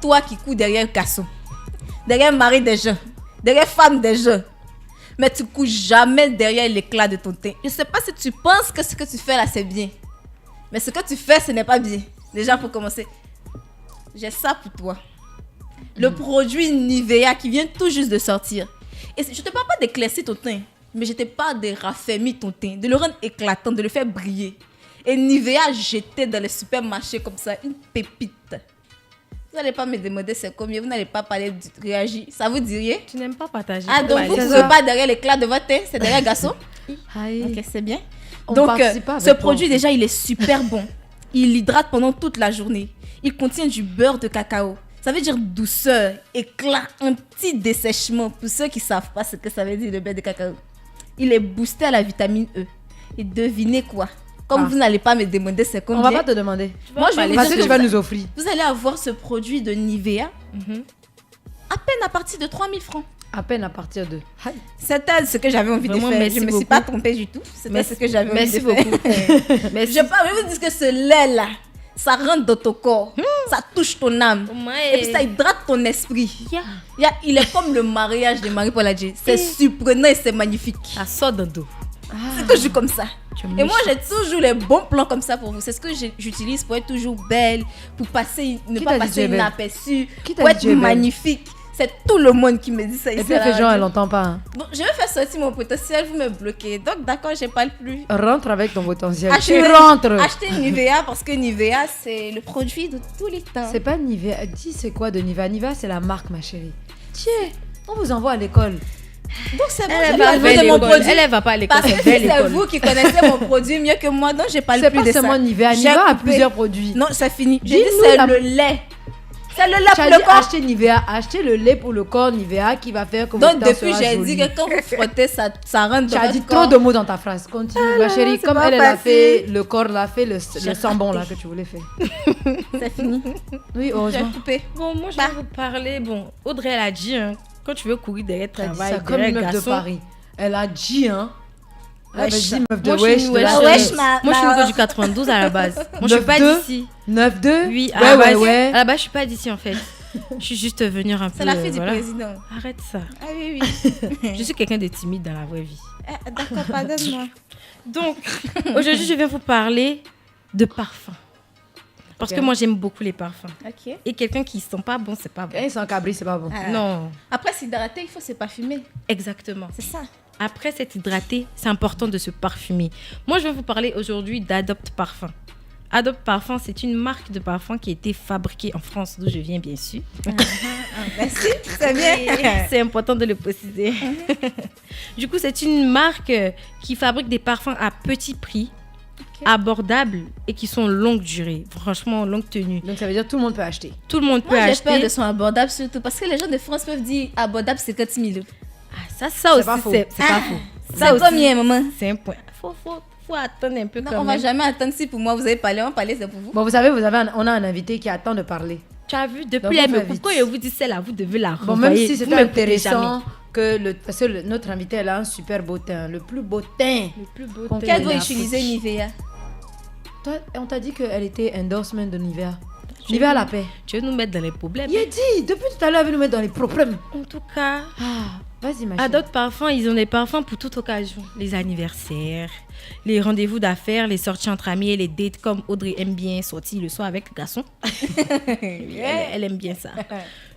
Toi qui cours derrière garçon, derrière mari des gens, derrière femme des gens, mais tu cours jamais derrière l'éclat de ton teint. Je sais pas si tu penses que ce que tu fais là c'est bien, mais ce que tu fais ce n'est pas bien. Déjà pour commencer, j'ai ça pour toi. Le produit Nivea qui vient tout juste de sortir. Et je te parle pas d'éclaircir ton teint, mais je te parle de raffermir ton teint, de le rendre éclatant, de le faire briller. Et Nivea jeté dans les supermarchés comme ça, une pépite. Vous n'allez pas me demander c'est combien, vous n'allez pas parler, réagir. Ça vous dirait? Tu n'aimes pas partager. Ah, donc vous ne pouvez pas derrière l'éclat de votre teint, c'est derrière garçon? Ok, c'est bien. Donc, ce produit, déjà, il est super bon. Il hydrate pendant toute la journée. Il contient du beurre de cacao. Ça veut dire douceur, éclat, anti-dessèchement. Pour ceux qui ne savent pas ce que ça veut dire le beurre de cacao. Il est boosté à la vitamine E. Et devinez quoi? Comme vous n'allez pas me demander c'est combien. On va pas te demander. Moi, je vais parce que tu vas nous offrir. Vous allez avoir ce produit de Nivea à peine à partir de 3000 francs. À peine à partir de... C'était ce que j'avais envie de faire. Je ne me suis pas trompée du tout. C'était ce que j'avais envie de faire. Merci. Je peux vous dire que ce lait-là, ça rentre dans ton corps. Ça touche ton âme. Et puis ça hydrate ton esprit. Il est comme le mariage de Marie-Paul Adjé. C'est surprenant et c'est magnifique. Ça sort d'un dos. C'est toujours comme ça. Et moi, j'ai toujours les bons plans comme ça pour vous. C'est ce que j'utilise pour être toujours belle, pour passer, ne pas passer inaperçue, pour être magnifique. C'est tout le monde qui me dit ça. Et puis, les gens, elle n'entend pas. Hein. Bon, je vais faire sortir mon potentiel, vous me bloquez. Donc, d'accord, je ne parle plus. Rentre avec ton potentiel. Tu rentres. Achetez Nivea parce que Nivea, c'est le produit de tous les temps. C'est pas Nivea. Dis, c'est quoi de Nivea? Nivea, c'est la marque, ma chérie. Tiens, on vous envoie à l'école. Donc, c'est bon, elle va pas à l'école. Parce que c'est vous qui connaissez mon produit mieux que moi, donc je parle plus de ça. C'est pas seulement Nivea. Nivea a plusieurs produits. Non, c'est fini. J'ai dit c'est le lait. C'est le lait pour le corps. Achetez Nivea, achetez le lait pour le corps Nivea qui va faire que votre donc teint depuis j'ai dit que quand vous frottez ça rentre dans tu as votre dit corps. trop de mots dans ta phrase. Continue ma chérie, comme elle a fait, le corps l'a fait, le sang bon là que tu voulais faire. C'est fini. Oui, heureusement. Bon, moi je vais vous parler. Bon, Audrey elle a dit quand tu veux courir derrière travail, ça comme une meuf de Paris. Elle a dit Moi, je suis une go du 92 à la base. Moi, je suis pas d'ici. 9-2 Oui, à la base, je suis pas d'ici en fait. Je suis juste venue un peu. C'est la fille du président. Arrête ça. Ah oui. Je suis quelqu'un de timide dans la vraie vie. D'accord, pardonne-moi. Donc, aujourd'hui, je vais vous parler de parfum. Parce que moi, j'aime beaucoup les parfums. Ok. Et quelqu'un qui ne sent pas bon, c'est pas bon. Quand ils sont cabris, c'est pas bon. Non. Après, s'hydrater, il faut se parfumer. Exactement. C'est ça. Après s'être hydraté, c'est important de se parfumer. Moi, je vais vous parler aujourd'hui d'Adopt Parfum. Adopt Parfum, c'est une marque de parfum qui a été fabriquée en France, d'où je viens, bien sûr. Merci, c'est bien. C'est important de le préciser. Du coup, c'est une marque qui fabrique des parfums à petit prix, abordables et qui sont longue durée. Franchement, longue tenue. Donc, ça veut dire que tout le monde peut acheter. Tout le monde peut acheter. J'ai peur de son abordable surtout parce que les gens de France peuvent dire abordable, c'est 4 000 €. Ah, ça aussi, c'est pas faux. Ça c'est combien, maman? C'est un point. Faut attendre un peu. Non, quand on même. va jamais attendre si pour moi vous avez parlé, on parlait, c'est pour vous. Bon, vous savez, on a un invité qui attend de parler. Tu as vu, depuis elle me coupe, quand je vous dis celle-là, vous devez la renvoyer. Bon, même si c'est intéressant parce que notre invité, elle a un super beau teint, le plus beau teint. Le plus beau teint. Qu'elle doit utiliser Nivea. Toi, on t'a dit qu'elle était endorsement de Nivea. Nivea la paix. Tu veux nous mettre dans les problèmes? Il a dit, depuis tout à l'heure, elle veut nous mettre dans les problèmes. En tout cas, vas-y, ma chérie. Adopt Parfum, ils ont des parfums pour toute occasion. Les anniversaires, les rendez-vous d'affaires, les sorties entre amis et les dates, comme Audrey aime bien sortir le soir avec le garçon. Elle aime bien ça.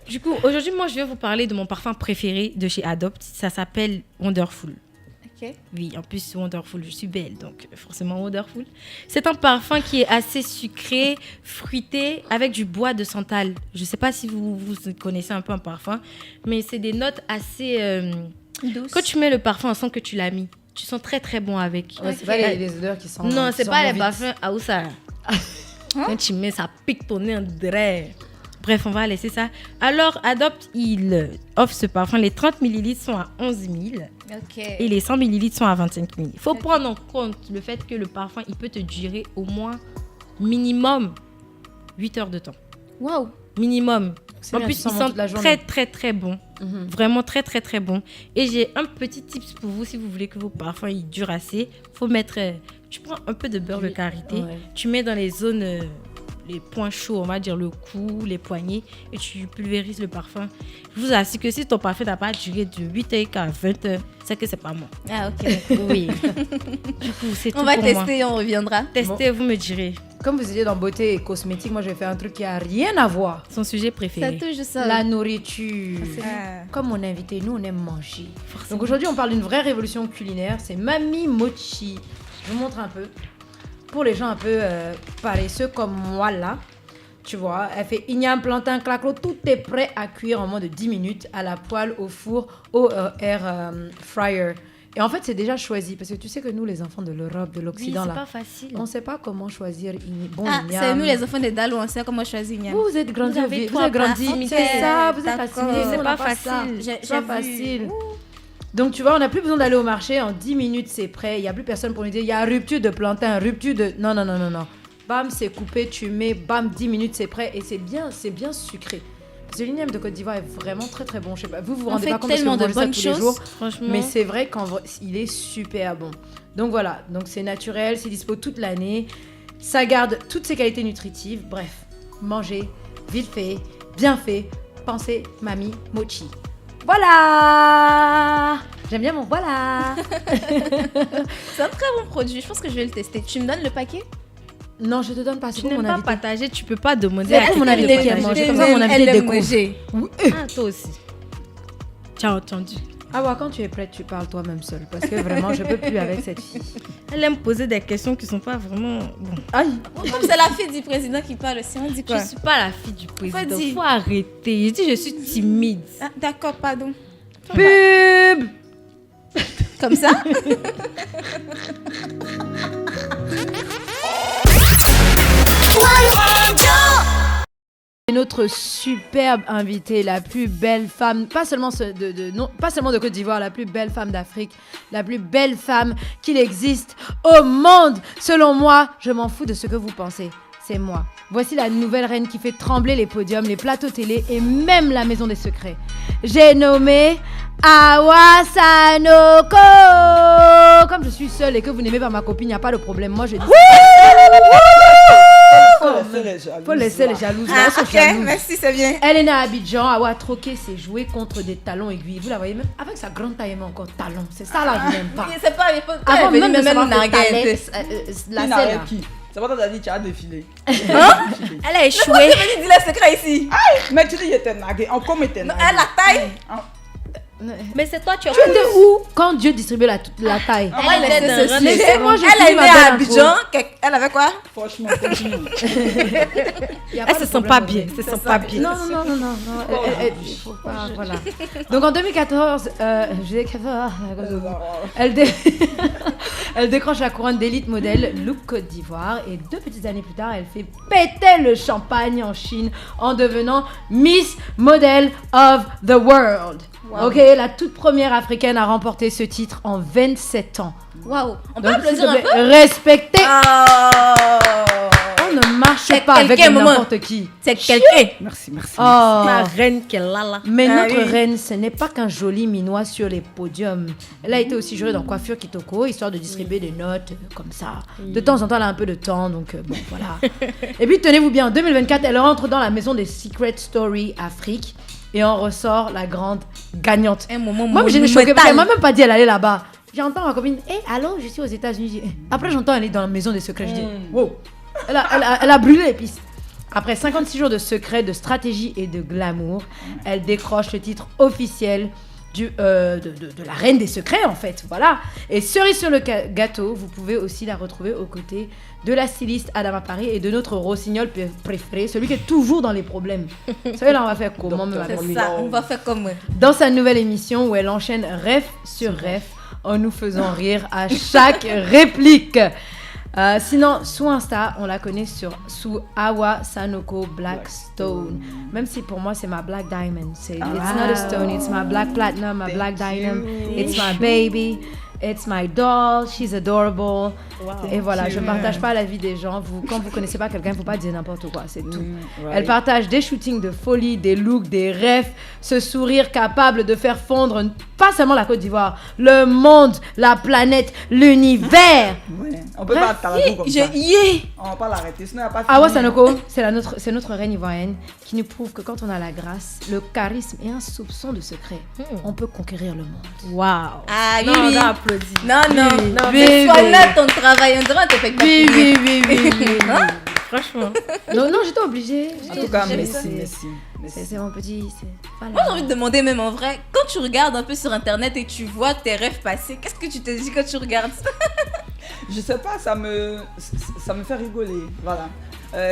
Du coup, aujourd'hui, moi, je vais vous parler de mon parfum préféré de chez Adopt. Ça s'appelle Wonderful. Oui, en plus, Wonderful, je suis belle, donc forcément Wonderful. C'est un parfum qui est assez sucré, fruité, avec du bois de santal. Je ne sais pas si vous connaissez un peu un parfum, mais c'est des notes assez douces. Quand tu mets le parfum, on sent que tu l'as mis. Tu sens très très bon avec. Ouais, c'est pas les odeurs qui sont... Non, c'est pas les vite. parfums à où ça... Quand tu mets, ça pique ton nez en dirait. Bref, on va laisser ça. Alors, Adopt, il offre ce parfum. Les 30 ml sont à 11 000 et les 100 ml sont à 25 000. Il faut prendre en compte le fait que le parfum, il peut te durer au moins minimum 8 heures de temps. Waouh! Minimum. C'est En bien, plus, tu ils sens sont toute la journée. très, très, très bons. Vraiment très, très, très bons. Et j'ai un petit tips pour vous si vous voulez que vos parfums ils durent assez. Faut mettre... tu prends un peu de beurre de karité. Ouais. Tu mets dans les zones... les points chauds, on va dire le cou, les poignets, et tu pulvérises le parfum. Je vous assure que si ton parfum n'a pas duré de 8h à 20h, c'est que c'est pas moi. Ah, ok. Oui. Du coup, c'est tout On va pour moi. tester et on reviendra. Testez, vous me direz. Comme vous étiez dans beauté et cosmétique, moi, je vais faire un truc qui a rien à voir. Son sujet Ça préféré. touche ça. La nourriture. Ah. Comme mon invité, nous, on aime manger. Donc aujourd'hui, on parle d'une vraie révolution culinaire. C'est Mamie Mochi. Je vous montre un peu. Pour les gens un peu paresseux comme moi, là. Tu vois, elle fait igname, plantain, claclo. Tout est prêt à cuire en moins de 10 minutes à la poêle, au four, au air fryer. Et en fait, c'est déjà choisi. Parce que tu sais que nous, les enfants de l'Europe, de Oui, l'Occident, c'est là, pas facile. on ne sait pas comment choisir bon Ah, igname. c'est nous les enfants des Dalo, on sait comment choisir Igname. Vous êtes grandi, Vous avez vous tout êtes grandi. à C'est ça, vous êtes D'accord. fascinés. C'est Nous, on pas n'a ça. facile. C'est J'ai pas vu. facile. Donc, tu vois, on n'a plus besoin d'aller au marché. En 10 minutes, c'est prêt. Il n'y a plus personne pour nous dire il y a rupture de plantain, rupture de. Non, non, non, non, non. Bam, c'est coupé, tu mets, bam, 10 minutes, c'est prêt. Et c'est bien sucré. Parce que l'igname de Côte d'Ivoire est vraiment très très bon. Je sais pas, vous vous On rendez fait pas compte parce que tellement vous de mangez ça bonnes tous les choses. jours. Franchement. Mais c'est vrai qu'en vrai, il est super bon. Donc voilà, donc c'est naturel, c'est dispo toute l'année. Ça garde toutes ses qualités nutritives. Bref, manger, vite fait, bien fait. Pensez Mamie Mochi. Voilà. J'aime bien mon voilà. C'est un très bon produit. Je pense que je vais le tester. Tu me donnes le paquet? Non, je te donne pas. C'est Tu pour n'aimes mon pas invité. partager, tu peux pas demander C'est à pour mon quelqu'un de invité qui aime partager. manger. Comme ça, mon invité Elle aime découvre. manger. Ah, toi aussi. Tu as entendu. Ah ouais, quand tu es prête, tu parles toi-même seule. Parce que vraiment, je peux plus avec cette fille. Elle aime poser des questions qui sont pas vraiment... Bon. Aïe. Comme c'est la fille du président qui parle aussi, on dit quoi? Je suis pas la fille du président. dire. Faut arrêter. Je dis je suis timide. Ah, d'accord, pardon. Pub. Comme ça? Notre superbe invitée, la plus belle femme, pas seulement de Côte d'Ivoire, la plus belle femme d'Afrique, la plus belle femme qu'il existe au monde. Selon moi, je m'en fous de ce que vous pensez. C'est moi. Voici la nouvelle reine qui fait trembler les podiums, les plateaux télé et même la maison des secrets. J'ai nommé Awa Sanoko. Comme je suis seule et que vous n'aimez pas ma copine, il n'y a pas de problème. Moi, je dis... Faut laisser les jalouses. Ah, Elles sont ok, jalouses. merci, c'est bien. Elle est née à Abidjan, Awa a troqué ses jouets contre des talons aiguilles. Vous la voyez même avec sa grande taille, mais encore talons. C'est ça là, je n'aime pas. Oui, c'est pas... Avant elle est même venue de savoir que narguer un talait, peu. la Qui selle n'arrête là. qui? C'est pas toi qui as dit tu as défilé. Elle a échoué. Tu veux dire le secret ici? Mais tu dis il était nagué. En comme était Non, nagué. elle, la taille. Mais c'est toi, tu as... Tu étais où quand Dieu distribuait la taille? Elle était dans ceci. un Laissez-moi, je Elle suis est ma née à belle Abidjan. Elle avait quoi? Franchement, continue. Il y a Elle pas se de sent problème, pas Audrey. bien. Se sent pas bien. Non, non, non, non, non. Il faut pas, voilà. Donc en 2014, elle décroche la couronne d'élite modèle Look Côte d'Ivoire et 2 petites années plus tard, elle fait péter le champagne en Chine en devenant Miss Model of the World. Wow. Ok, la toute première africaine à remporter ce titre en 27 ans. Waouh. On peut Donc, applaudir s'il te un plaît, peu? respectez. Oh. On ne marche C'est pas avec quelqu'un, maman. n'importe qui. C'est quelqu'un. Merci. Oh. Ma reine qu'elle a là. Mais Ah notre oui. reine, ce n'est pas qu'un joli minois sur les podiums. Elle a été aussi jurée dans Coiffure Kitoko, histoire de distribuer des notes comme ça. De temps en temps, elle a un peu de temps, donc bon, voilà. Et puis, tenez-vous bien, en 2024, elle rentre dans la maison des Secret Story Afrique et en ressort la grande gagnante. Un moment Moi, j'étais choquée parce monumental. qu'elle m'a même pas dit elle allait là-bas. J'entends ma copine, allô, je suis aux États-Unis. Après, j'entends elle est dans la maison des secrets. Je dis, wow. Elle a brûlé les pistes. Après 56 jours de secrets, de stratégie et de glamour, elle décroche le titre officiel de la reine des secrets, en fait. Voilà. Et cerise sur le gâteau, vous pouvez aussi la retrouver aux côtés de la styliste Adama Paris et de notre rossignol préféré, celui qui est toujours dans les problèmes. Vous savez, là, on va faire comment me C'est m'appeler. ça, on va faire comme... Dans sa nouvelle émission où elle enchaîne ref sur ref en nous faisant rire à chaque réplique. Sinon, sous Insta, on la connaît sous Awa Sanoko Blackstone. Même si pour moi, c'est ma Black Diamond. It's not a stone, it's my Black Platinum, my Black Diamond. It's my baby. It's my doll, she's adorable. Wow. Et voilà, je ne Ouais. partage pas la vie des gens. Quand vous ne connaissez pas quelqu'un, il ne faut pas dire n'importe quoi, c'est tout. Ouais. Elle partage des shootings de folie, des looks, des rêves, ce sourire capable de faire fondre pas seulement la Côte d'Ivoire, le monde, la planète, l'univers. Ouais. On peut pas t'arrêter comme ça. On va pas l'arrêter, sinon il n'y a pas Awa fini. Sanoko, c'est notre reine ivoirienne qui nous prouve que quand on a la grâce, le charisme et un soupçon de secret, on peut conquérir le monde. Wow. Ah, oui, Non, oui. on a applaudi. Non, non. Oui, Non, oui, mais sois oui. là ton travail. On dirait que t'es fait que Oui, t'as oui, fini. oui, oui, oui. Franchement. Non, j'étais obligée. En tout cas, J'aime merci, ça. merci. C'est mon petit. Voilà. Moi, j'ai envie de demander même en vrai, quand tu regardes un peu sur internet et tu vois tes rêves passer, qu'est-ce que tu te dis quand tu regardes ça? Je sais pas, ça me fait rigoler, voilà.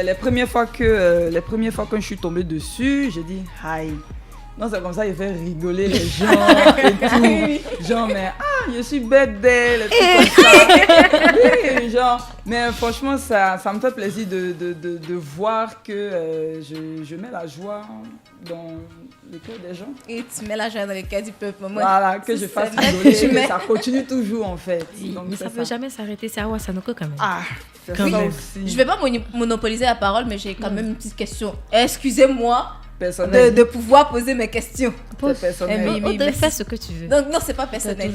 Les premières fois que je suis tombée dessus, j'ai dit hi. Non, c'est comme ça, il fait rigoler les gens et tout. Genre, mais je suis bête d'elle, et tout comme ça. Oui, genre, mais franchement, ça me fait plaisir de voir que je mets la joie dans le cœur des gens. Et tu mets la joie dans les cas du peuple. Moi, Voilà, que si je fasse c'est rigoler, tu que mets- ça continue toujours en fait. Donc, Mais c'est ça peut jamais s'arrêter, c'est Awa Sanoko quand même. Ah, c'est Quand ça même. aussi. Je vais pas monopoliser la parole, mais j'ai quand même une petite question. Excusez-moi Personnel. de pouvoir poser mes questions. C'est personnel. Eh, mais- Audrey, fais ce que tu veux. Donc, non, c'est pas C'est personnel.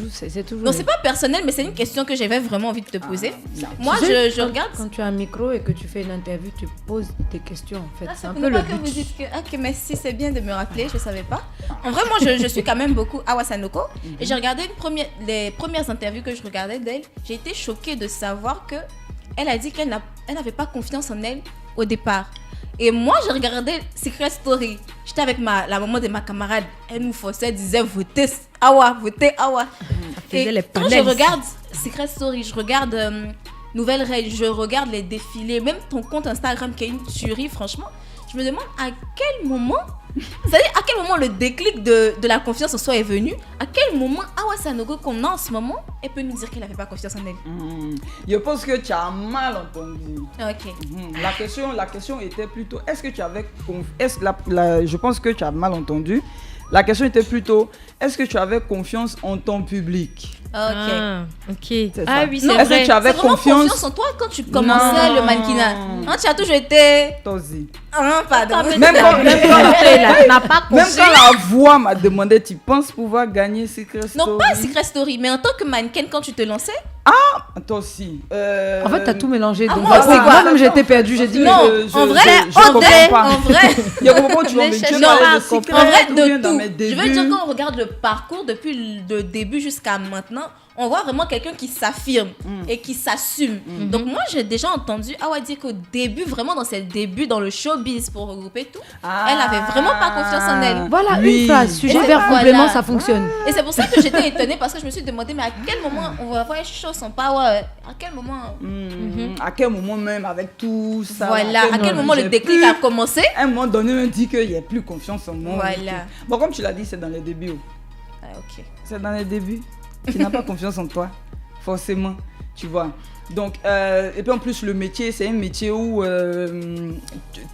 toujours. Non, c'est pas personnel, mais c'est une question que j'avais vraiment envie de te poser. non. Moi, Tu sais, je regarde. Quand tu as un micro et que tu fais une interview, tu poses des questions en fait. Ah, C'est un pour peu ne le pas que vous but. dites que ok, merci, c'est bien de me rappeler, je savais pas. En vrai, moi je suis quand même beaucoup Awa Sanoko et j'ai regardé les premières interviews que je regardais d'elle. J'ai été choquée de savoir que elle a dit qu'elle n'avait pas confiance en elle au départ. Et moi, j'ai regardé Secret Story. J'étais avec la maman de ma camarade. Elle nous forçait, elle disait votez Awa, votez Awa. faisait Et les quand je panels. regarde Secret Story, je regarde Nouvelle Règle, je regarde les défilés, même ton compte Instagram qui est une tuerie, franchement. Je me demande à quel moment, c'est-à-dire à quel moment le déclic de la confiance en soi est venu, à quel moment Awa Sanoko qu'on a en ce moment, elle peut nous dire qu'elle n'avait pas confiance en elle. Je pense que tu as mal entendu. Ok. La question était plutôt, est-ce que tu avais je pense que tu as mal entendu. La question était plutôt, est-ce que tu avais confiance en ton public? Ok. Ah, ok. C'est Ah ça. oui, Non, c'est est-ce que vrai. tu avais C'est vraiment confiance en toi quand tu commençais Non. le mannequinat. Hein, tu as toujours été... Toi aussi. Ah, pardon. Même quand, n'a pas même quand la voix m'a demandé, tu penses pouvoir gagner Secret Story? Non, pas Secret Story, mais en tant que mannequin, quand tu te lançais. Toi aussi. En fait, t'as tout mélangé. Donc, moi, c'est quoi? moi-même, j'étais perdue. J'ai dit. Non, en vrai, je comprends pas. En vrai, Je comprends pas, tu vas me cherches dire pas parler à de comprendre. Secret en vrai, ou bien de dans tout. mes Je débuts. veux dire, quand on regarde le parcours depuis le début jusqu'à maintenant, on voit vraiment quelqu'un qui s'affirme et qui s'assume. Donc moi, j'ai déjà entendu Awa dire qu'au début, vraiment dans ses débuts dans le showbiz, pour regrouper tout, elle avait vraiment pas confiance en elle. Voilà, Oui. une phrase. Sujet, Et verbe, voilà. complément, ça fonctionne. Et c'est pour ça que j'étais étonnée parce que je me suis demandé, mais à quel moment on va voir les choses sans power? À quel moment? À quel moment même avec tout ça? Voilà, à quel moment le j'ai déclic plus- a commencé? À un moment donné, on me dit qu'il n'y a plus confiance en moi. Voilà. Bon, comme tu l'as dit, c'est dans les débuts. Ah, ok. C'est dans les débuts. Tu n'as pas confiance en toi, forcément, tu vois. Donc, et puis en plus, le métier, c'est un métier où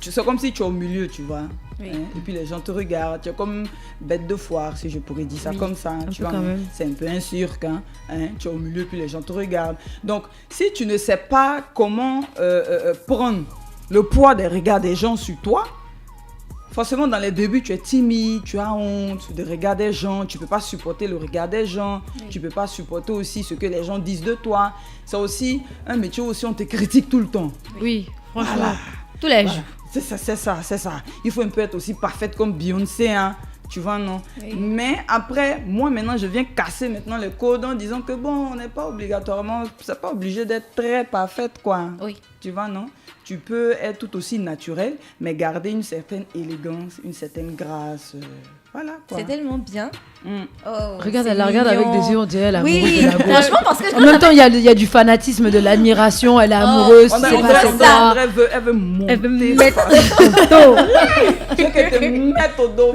c'est comme si tu es au milieu, tu vois. Oui. Hein, et puis les gens te regardent, tu es comme bête de foire, si je pourrais dire ça Oui, comme ça. Tu peu vois, quand même. c'est un peu un cirque, hein, tu es au milieu, puis les gens te regardent. Donc, si tu ne sais pas comment prendre le poids des regards des gens sur toi, forcément, dans les débuts, tu es timide, tu as honte de regard des gens, tu ne peux pas supporter le regard des gens, tu ne peux pas supporter aussi ce que les gens disent de toi. C'est aussi un métier où aussi on te critique tout le temps. Oui, franchement. Voilà. Tous les Voilà. jours. C'est ça. Il faut un peu être aussi parfaite comme Beyoncé, hein. Tu vois, non? Oui. Mais après, moi maintenant, je viens casser maintenant les codes en disant que bon, on n'est pas obligatoirement, c'est pas obligé d'être très parfaite, quoi. Oui. Tu vois, non? Tu peux être tout aussi naturel, mais garder une certaine élégance, une certaine grâce. Voilà, quoi. C'est tellement bien. Mm. Oh, Regarde, c'est elle la regarde avec mignon. des yeux, on dirait elle est amoureuse Oui, de la go. franchement, parce que En même temps, il y a du fanatisme, de l'admiration, elle est amoureuse, On tu a- sais on pas dirait- c'est on quoi. dirait- elle veut monter. Elle veut me mettre Je veux qu'elle te mette au dos.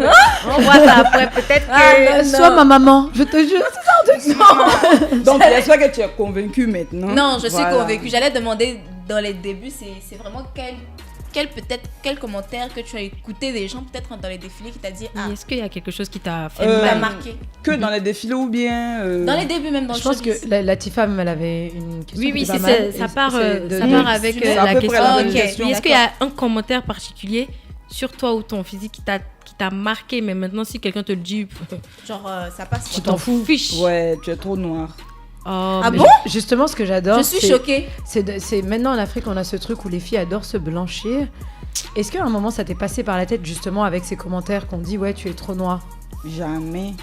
On voit ça après, peut-être que. Sois ma maman, je te jure. Donc, j'espère que tu es convaincue maintenant. Non, je suis Voilà. convaincue. J'allais demander dans les débuts, c'est vraiment quel commentaire que tu as écouté des gens, peut-être dans les défilés, qui t'a dit Oui, est-ce qu'il y a quelque chose qui t'a fait qui t'a mal? marqué? Que dans les défilés ou bien Dans les débuts, même dans Je le pense showbiz. que Latifa, même, elle avait une question. Oui, qui était c'est pas mal. ça part, C'est ça de- part avec C'est à la peu près question. la Ah, même ok. question. Oui, est-ce qu'il y a un commentaire particulier sur toi ou ton physique qui t'a marqué, mais maintenant si quelqu'un te le dit, Genre, ça passe. tu quoi. t'en fiches. Ouais, tu es trop noir. Oh, Ah mais- bon? Justement, ce que j'adore, Je suis choquée. c'est maintenant en Afrique, on a ce truc où les filles adorent se blanchir. Est-ce qu'à un moment, ça t'est passé par la tête, justement, avec ces commentaires qu'on dit, ouais, tu es trop noir? Jamais.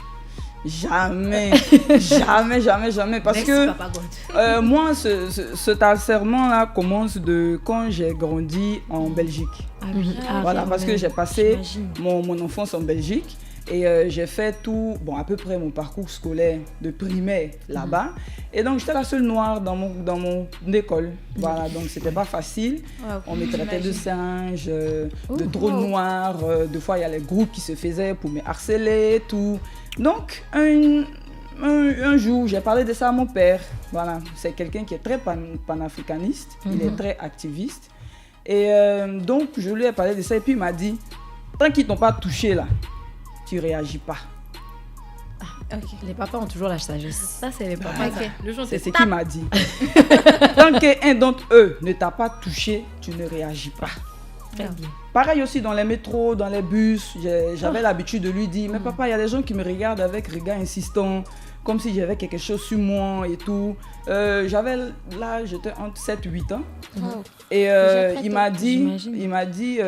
Jamais. Jamais. Parce Merci, que Papa God. moi, cet harcèlement-là commence de quand j'ai grandi en Belgique. Ah oui, ah, Voilà, oui, parce que oui, j'ai passé j'imagine. mon enfance en Belgique et j'ai fait tout, bon, à peu près mon parcours scolaire de primaire là-bas. Et donc, j'étais la seule noire dans mon école. Voilà, donc c'était pas facile. On me traitait de singe, de trop noir. Des fois, il y a les groupes qui se faisaient pour me harceler, tout. Donc, un jour, j'ai parlé de ça à mon père. Voilà, c'est quelqu'un qui est très panafricaniste, il est très activiste. Et donc, je lui ai parlé de ça et puis il m'a dit, tant qu'ils t'ont pas touché là, tu réagis pas. Les papas ont toujours la sagesse. Ça, c'est les papas. Ok. Le jour, C'est ce qu'il m'a dit. Tant qu'un d'entre eux ne t'a pas touché, tu ne réagis pas. Très bien. Pareil aussi dans les métros, dans les bus, j'avais l'habitude de lui dire, mais papa, il y a des gens qui me regardent avec regard insistant, comme si j'avais quelque chose sur moi et tout. J'étais entre 7 et 8 ans. Et il m'a dit,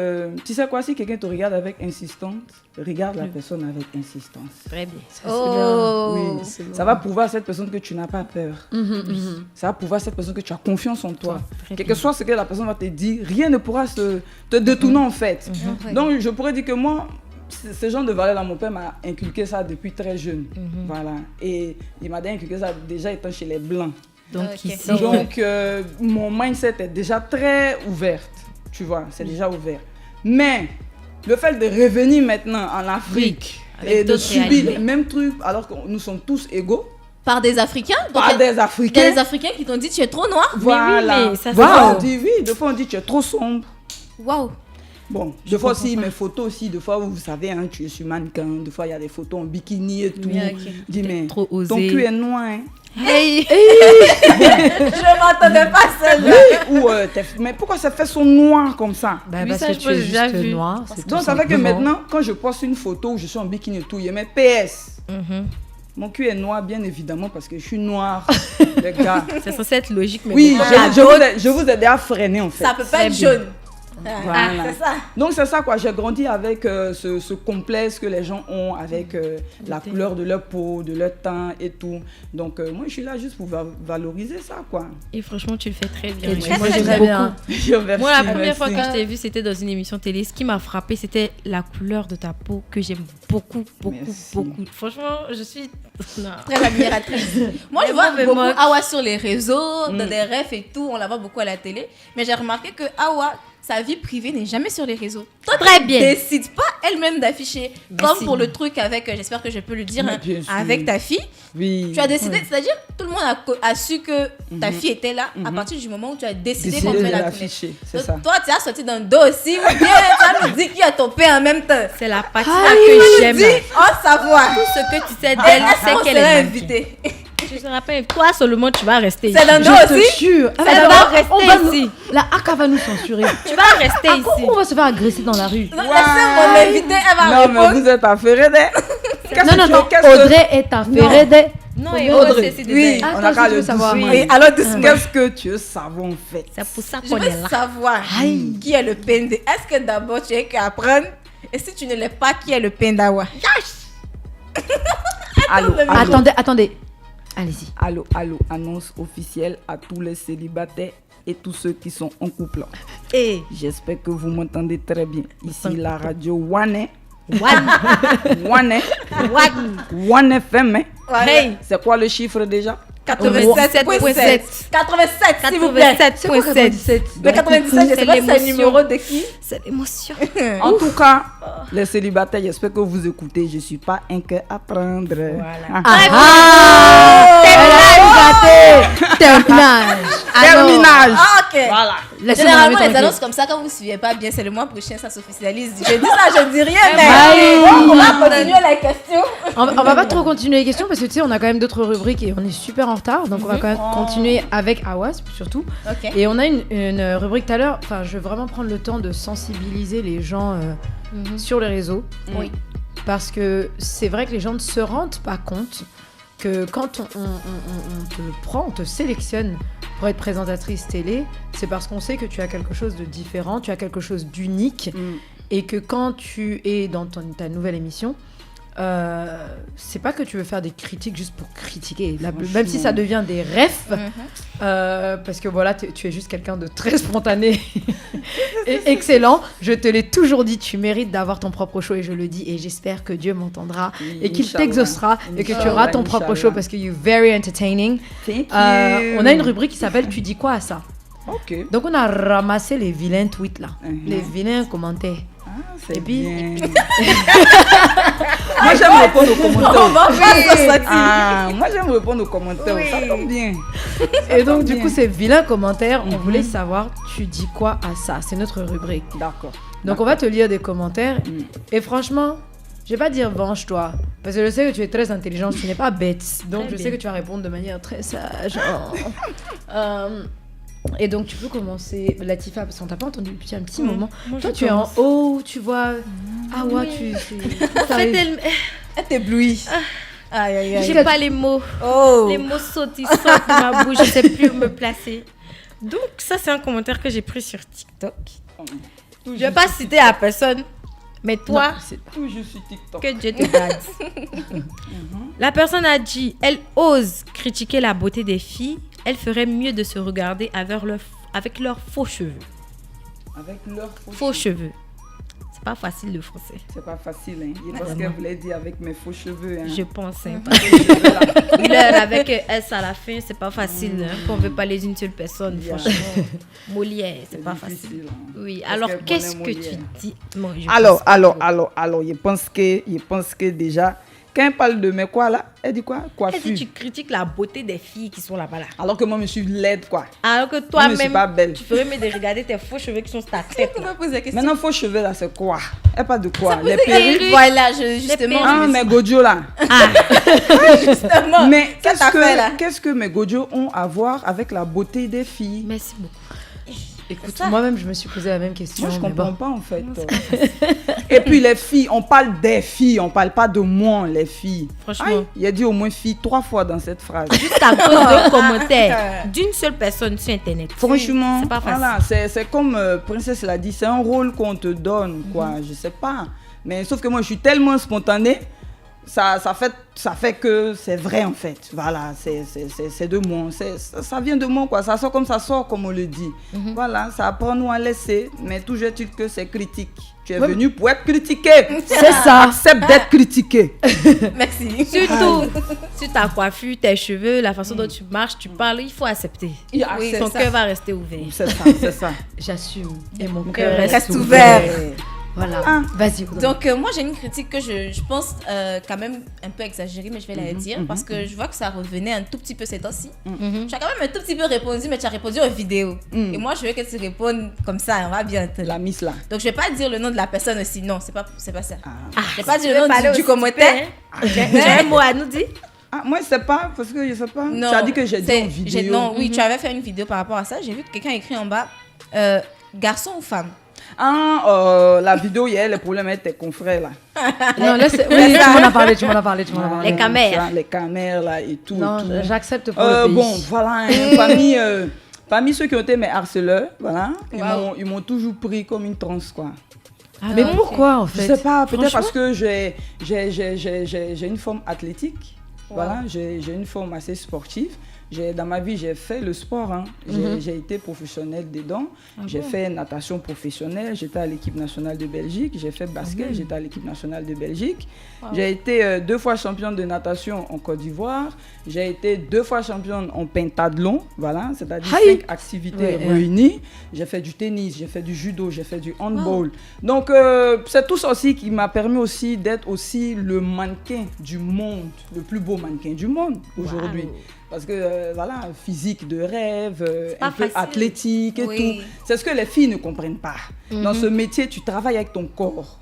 tu sais quoi, si quelqu'un te regarde avec insistance, regarde la personne avec insistance. Très bien. Oh. Oui, ça va prouver à cette personne que tu n'as pas peur. Ça va prouver à cette personne que tu as confiance en toi. Très Quel bien. que soit ce que la personne va te dire, rien ne pourra te détourner en fait. Donc je pourrais dire que moi, ce genre de valeur-là, mon père m'a inculqué ça depuis très jeune. Voilà. Et il m'a inculqué ça déjà étant chez les Blancs. Donc, Ok. ici, Donc mon mindset est déjà très ouverte. Tu vois, c'est déjà ouvert. Mais le fait de revenir maintenant en Afrique avec et de d'autres subir réalités. les mêmes trucs alors que nous sommes tous égaux, Par des Africains? Donc, par il y des a Africains. des Africains qui t'ont dit tu es trop noir? Voilà. mais ça, Des fois, c'est- on dit oui, des fois on dit tu es trop sombre. Waouh. Bon, des fois aussi mes photos aussi, des fois vous savez, hein, tu es sur mannequin, des fois il y a des photos en bikini et tout. Oui, ok. Je dis mais trop osé. ton cul est noir, hein. Hey! Je m'attendais pas à celle-là. Ou mais pourquoi ces fesses sont noires comme ça? Bah, Oui, parce ça, que je tu pense es que j'ai déjà juste vu. noir. C'est Donc tout ça fait que simplement. maintenant, quand je poste une photo où je suis en bikini et tout, il y a mes PS. Mhm. Mon cul est noir, bien évidemment, parce que je suis noire, les gars. C'est censé être logique, mais Oui, bon. je vous ai déjà freiné en fait. Ça peut pas Très être bien. jaune. Voilà. C'est ça. Donc c'est ça quoi, j'ai grandi avec ce complexe que les gens ont avec la couleur de leur peau, de leur teint et tout. Donc moi je suis là juste pour valoriser ça quoi. Et franchement, tu le fais très bien. Et Et tu moi, fais j'aime très beaucoup. bien. Merci, Moi, la première fois merci. que je t'ai vu, c'était dans une émission télé. Ce qui m'a frappé, c'était la couleur de ta peau que j'aime beaucoup. Merci. Franchement, je suis. Non. Très admiratrice. Moi, je Mais vois bon, mais beaucoup moi- Awa sur les réseaux, dans des refs et tout. On la voit beaucoup à la télé. Mais j'ai remarqué que Awa, sa vie privée n'est jamais sur les réseaux. Toi, Très tu bien. décides pas elle-même d'afficher. Merci. Comme pour le truc avec, j'espère que je peux le dire, Mais hein, bien sûr. avec ta fille. Oui. Tu as décidé, c'est-à-dire tout le monde a su que ta fille était là à partir du moment où tu as décidé qu'on Décider devait de la tourner. l'afficher, c'est Donc, ça. toi, tu as sorti d'un dos aussi, ou bien tu as nous dit qui a ton père en même temps. C'est la partie là que j'aime. Dis, oh, savoir. Tout ce que tu sais Elle d'elle, c'est qu'elle est magique. invitée. Je te rappelle, toi seulement, tu vas rester ici. C'est d'un dos Je te aussi. jure. Ah, Ça mais va alors, rester on va ici. La AK va nous censurer. Tu vas rester ici. Pourquoi on va se faire agresser dans la rue? Laissez mon invité, elle va Non mais répondre. vous êtes affairés Non, Audrey est affairée de... Non, et Audrey, c'est oui, Ah, on toi a aussi, qu'à tu le veux savoir. doucement. Oui, alors doucement. Qu'est-ce que tu veux savoir en fait? C'est pour ça Je qu'on est veux là. savoir qui est le PND. Est-ce que d'abord tu as qu'à apprendre? Et si tu ne l'es pas, qui est le PNDAWA? Allô, allô, Attendez. Allez-y. allô, annonce officielle à tous les célibataires et tous ceux qui sont en couple. Et J'espère que vous m'entendez très bien. Ici la radio Wane. One. Wane. One FM. Hey. C'est quoi le chiffre déjà? 87.7. 87, s'il vous plaît. 87.7. Le 97, je sais C'est pas si c'est le l'émotion. numéro de qui. C'est l'émotion. En tout cas, les célibataires, j'espère que vous écoutez. Je ne suis pas un cœur à prendre. Voilà. Ah. Ah! Elle a gâté. Terminage. terminage. Ah, ok. Voilà. Laissez-moi Généralement, mettre les tranquille. annonces comme ça, quand vous ne suivez pas bien, c'est le mois prochain, ça s'officialise. Je dis ça, je dis rien, mais Bye. on va continuer la question. On va pas trop continuer les questions parce que tu sais, on a quand même d'autres rubriques et on est super en retard. Donc on va quand même continuer avec Awas surtout. Ok. Et on a une rubrique tout à l'heure. Enfin, je veux vraiment prendre le temps de sensibiliser les gens sur les réseaux. Oui. Parce que c'est vrai que les gens ne se rendent pas compte que quand on te prend, on te sélectionne pour être présentatrice télé, c'est parce qu'on sait que tu as quelque chose de différent, tu as quelque chose d'unique. Et que quand tu es dans ta nouvelle émission, c'est pas que tu veux faire des critiques juste pour critiquer, même si ça devient des refs, parce que voilà, tu es juste quelqu'un de très spontané et excellent. Je te l'ai toujours dit, tu mérites d'avoir ton propre show et je le dis et j'espère que Dieu m'entendra et qu'il Inch'Allah. t'exaucera et que tu auras ton propre Inch'Allah. show parce que you're very entertaining. Thank you. On a une rubrique qui s'appelle Tu dis quoi à ça? Ok. Donc on a ramassé les vilains tweets là, les Mhm. vilains commentaires. Ah, c'est Et puis- bien. Moi, j'aime répondre aux On commentaires. va faire ça, Sati. Ah, moi, j'aime répondre aux commentaires. Ça tombe bien. Et donc, du bien. coup, ces vilains commentaires, on Mhm. voulait savoir, tu dis quoi à ça? C'est notre rubrique. D'accord. Donc, on va te lire des commentaires. Mm. Et franchement, je vais pas dire venge-toi. Parce que je sais que tu es très intelligente, tu n'es pas bête. Donc, Très je sais bien. que tu vas répondre de manière très sage. Et donc, tu peux commencer, Latifa, parce qu'on t'a pas entendu depuis un petit moment. Moi, Toi, je tu es en commence. haut, tu vois. Ah ouais, Oui. ça En fait, arrive. Elle t'éblouit. Aïe, aïe, aïe. j'ai pas les mots. Oh. Les mots sautent, ils sortent de ma bouche, je sais plus où me placer. Donc, ça, c'est un commentaire que j'ai pris sur TikTok. Je vais pas citer la personne, mais toi, Toujours sur TikTok. que Dieu te garde. La personne a dit, elle ose critiquer la beauté des filles, elle ferait mieux de se regarder avec leurs faux cheveux. Avec leurs Faux cheveux. C'est pas facile le français, C'est pas facile, hein. Et parce qu'elle voulait dire avec mes faux cheveux. Hein. je pense. Hein. Faux cheveux, là. L'heure avec S à la fin, c'est pas facile. Hein, qu'on veut parler d'une seule personne, Yeah. franchement. Molière, c'est pas difficile, facile. hein. Oui, Parce alors qu'elle qu'est-ce que connaît tu Molière. dis? Bon, je Alors, pense- je pense que déjà, quand elle parle de mes quoi là, elle dit quoi? Elle Coiffure. dit tu critiques la beauté des filles qui sont là-bas là. Alors que moi, je suis laide quoi. Alors que Moi, je suis toi-même, pas belle. tu ferais mieux de regarder tes faux cheveux qui sont sur ta tête. On là. va poser la question. Maintenant, faux cheveux là, c'est quoi? Elle parle de quoi? Les perruques. perruques? Voilà, justement. perruques. Ah, mes gojo là. Justement. Mais Ça t'a fait, là. qu'est-ce que mes gojo ont à voir avec la beauté des filles? Merci beaucoup. Écoute, ça. moi-même, je me suis posé la même question. Moi, je mais comprends bon. pas en fait. Et puis les filles, on parle des filles, on parle pas de moi, les filles. Franchement. Aïe, il a dit au moins filles 3 fois dans cette phrase. Juste à cause d'un commentaire d'une seule personne sur Internet. Franchement, c'est pas facile. voilà, c'est comme Princesse l'a dit, c'est un rôle qu'on te donne, quoi. Je sais pas. Mais sauf que moi, je suis tellement spontanée, ça fait que c'est vrai en fait. Voilà, c'est de moi. Ça vient de moi, quoi. Ça sort comme on le dit. Voilà, ça apprend nous à laisser, mais toujours est-il que c'est critique. Tu es venu pour être critiqué. C'est ça. Accepte d'être critiqué. Merci. Surtout sur ta coiffure, tes cheveux, la façon dont tu marches, tu parles, il faut accepter. Oui, Ton c'est cœur ça. va rester ouvert. C'est ça, c'est ça. J'assume. Et mon cœur cœur reste ouvert. Voilà. Ah. Vas-y. Audrey. Donc, moi, j'ai une critique que je pense quand même un peu exagérée, mais je vais la dire parce que je vois que ça revenait un tout petit peu ces temps-ci. Tu as quand même un tout petit peu répondu, mais tu as répondu aux vidéos. Et moi, je veux que tu répondes comme ça, on va bien te La miss là. Donc, je vais pas dire le nom de la personne aussi. Non, c'est pas ça. Ah. Je vais pas dire Tu le veux nom parler du aussi, commentaire. Tu as un mot à nous dire? Ah, moi, je sais pas, parce que je sais pas. Non, Tu as dit que j'ai dit c'est- en vidéo. Non, oui, tu avais fait une vidéo par rapport à ça. J'ai vu que quelqu'un a écrit en bas garçon ou femme. Ah, la vidéo, il y a les problèmes avec tes confrères là. Non, là, c'est... Oui, tu m'en as parlé, tu m'en as parlé. Les caméras. Ça, les caméras là et tout. Non, et tout. j'accepte pour le pays. Bon, voilà, hein, parmi ceux qui ont été mes harceleurs, voilà, ils m'ont toujours pris comme une transe, quoi. Mais pourquoi, en Je fait? sais pas, peut-être Franchement? parce que j'ai une forme athlétique. Voilà, j'ai une forme assez sportive. Dans ma vie, j'ai fait le sport. Hein. J'ai été professionnel dedans. J'ai fait natation professionnelle. J'étais à l'équipe nationale de Belgique. J'ai fait basket. J'étais à l'équipe nationale de Belgique. J'ai été 2 fois championne de natation en Côte d'Ivoire. J'ai été 2 fois championne en pentathlon. Voilà, c'est-à-dire 5 activités réunies. J'ai fait du tennis, j'ai fait du judo, j'ai fait du handball. Donc, c'est tout ça aussi qui m'a permis aussi d'être aussi le mannequin du monde, le plus beau mannequin du monde aujourd'hui. Parce que, voilà, physique de rêve, pas un peu facile. athlétique et Oui. tout. C'est ce que les filles ne comprennent pas. Dans ce métier, tu travailles avec ton corps.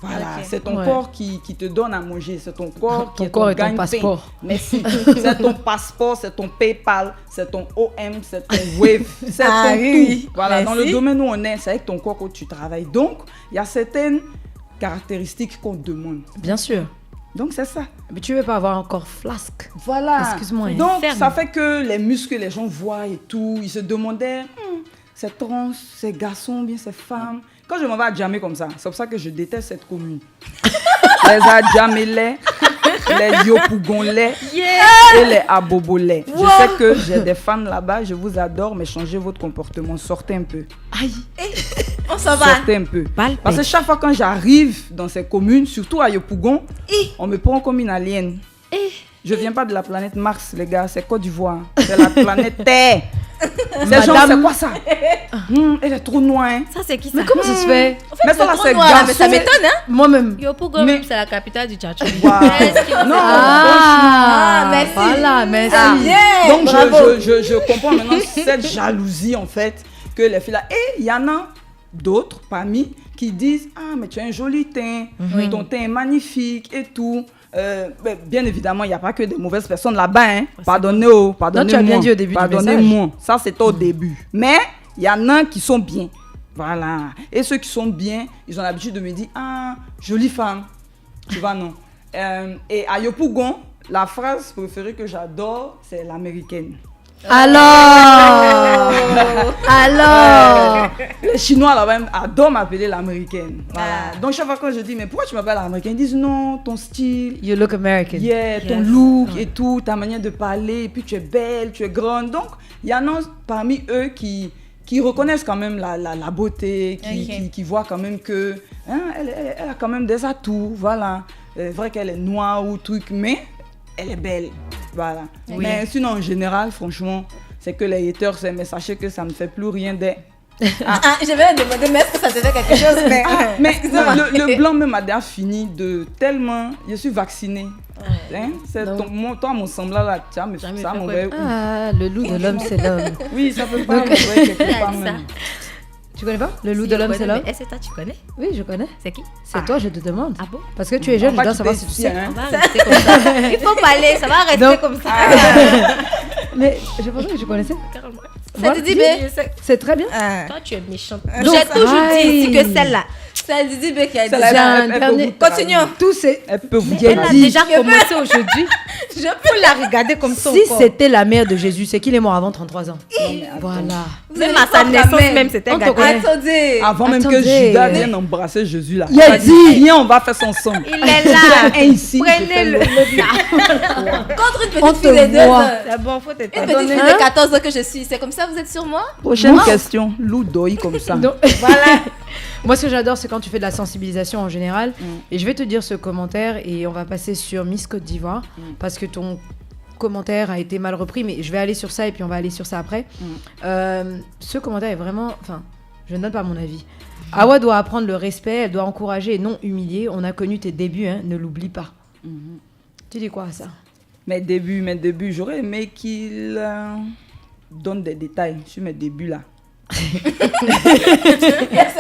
Voilà, Ok. c'est ton Ouais. corps qui te donne à manger, c'est ton corps qui Ton est corps est ton gagne-pain. passeport. Merci. C'est ton passeport, c'est ton PayPal, c'est ton OM, c'est ton Wave, c'est Ah ton oui. tout. Voilà, dans le Merci. domaine où on est, c'est avec ton corps que tu travailles. Donc, il y a certaines caractéristiques qu'on demande. Bien sûr. Donc, c'est ça. Mais tu veux pas avoir un corps flasque. Voilà. Excuse-moi, hein. Donc, Ferme. ça fait que les muscles, les gens voient et tout. Ils se demandaient, c'est trans, c'est garçon, bien c'est femme. Quand je m'en vais à Djamé comme ça, c'est pour ça que je déteste cette commune. Les Adjamélais, les Yopougonlais et les Abobolais. Je sais que j'ai des fans là-bas, je vous adore, mais changez votre comportement, sortez un peu. Aïe. On s'en va. Sortez un peu. Palpé. Parce que chaque fois quand j'arrive dans ces communes, surtout à Yopougon, on me prend comme une alien. Je viens pas de la planète Mars, les gars, c'est Côte d'Ivoire. C'est la planète Terre. Ces gens, c'est quoi ça? Elle est trop noire. Hein. Ça, c'est qui ça? Mais comment ça se fait? Mais ça, là, trop c'est noir, là, mais garçon. ça m'étonne, hein? Moi-même. Yopougon, Mais- c'est la capitale du Tchatchouli. Wow. Est-ce qu'il- Non, Ah, merci. Voilà, merci. Ah, bien. donc Bravo. je comprends maintenant cette jalousie en fait que les filles là. Et il y en a d'autres parmi qui disent ah mais tu as un joli teint, ton teint est magnifique et tout. Ben, bien évidemment, il n'y a pas que des mauvaises personnes là-bas. Hein. Pardonnez-moi. Non, tu as bien dit au début du Pardonnez-moi. Ça, c'est au début. Mais il y en a qui sont bien. Voilà. Et ceux qui sont bien, ils ont l'habitude de me dire ah, jolie femme. Tu vois, non. Et à Yopougon, la phrase préférée que j'adore, c'est l'américaine. Alors. Les Chinois là-bas adorent m'appeler l'américaine. Voilà. Donc chaque fois que je dis, mais pourquoi tu m'appelles l'américaine? Ils disent non, ton style, You look American. yeah, ton Yes. look et tout, ta manière de parler, et puis tu es belle, tu es grande. Donc il y en a parmi eux qui reconnaissent quand même la beauté, Ok. qui voient quand même que hein, elle a quand même des atouts. Voilà. C'est vrai qu'elle est noire ou truc, mais elle est belle. Voilà. Mais sinon, en général, franchement, c'est que les haters, mais sachez que ça ne fait plus rien des. Ah, je vais me demander, mais est-ce que ça te fait quelque chose? Mais, Mais excuse-moi. le blanc même a déjà fini de tellement. Je suis vaccinée. Hein? C'est Donc- toi, mon semblant là, tu as mais Jamais ça fait m'envoie quoi? où? Ah, le loup de l'homme, c'est l'homme. Oui, ça peut pas m'envoyer quelque part Ça. même. Tu connais pas? Le loup Si, de je l'homme, connais, c'est l'homme? mais est-ce que toi, tu connais? Oui, je connais. C'est qui? C'est toi, je te demande. Ah bon? Parce que tu es jeune, je On va dois savoir si quitter tu ici, sais. hein. On va rester comme ça. Il faut parler, ça va rester Donc- comme ça. Mais je pensais que je connaissais. Carrément. Ça te dit, mais. C'est très bien. Ah. Toi, tu es méchante. Donc, J'ai toujours dit ici que aïe. celle-là, Ça Didi B qui a dit Celle-là, J'ai ça. un elle peut dernier- vous trahir. Continuons. Tous ces... Elle peut vous J'ai elle a dit. déjà commencé aujourd'hui. Je Faut la regarder comme ça Si encore. c'était la mère de Jésus, c'est qu'il est mort avant 33 ans. Voilà. Même à sa naissance, même, c'était On te gâté. connaît. Attendez. Avant même que Attendez. Judas vienne embrasser Jésus là. Il a dit. Viens, on va faire ça ensemble. Il est là. Un ici. Prenez-le. Contre une On petite te fille de 2 voit. ans. C'est bon, faut Une t'éteindre. petite fille de 14 ans que je suis. C'est comme ça, vous êtes sur moi? Prochaine question. Lou doi comme ça. Donc, Voilà. moi, ce que j'adore, c'est quand tu fais de la sensibilisation en général. Et je vais te dire ce commentaire et on va passer sur Miss Côte d'Ivoire parce que ton commentaire a été mal repris, mais je vais aller sur ça et puis on va aller sur ça après. Ce commentaire est vraiment... Enfin, je ne donne pas mon avis. Awa doit apprendre le respect, elle doit encourager et non humilier. On a connu tes débuts, hein, ne l'oublie pas. Tu dis quoi à ça? Mes débuts, j'aurais aimé qu'il donne des détails sur mes débuts là. C'est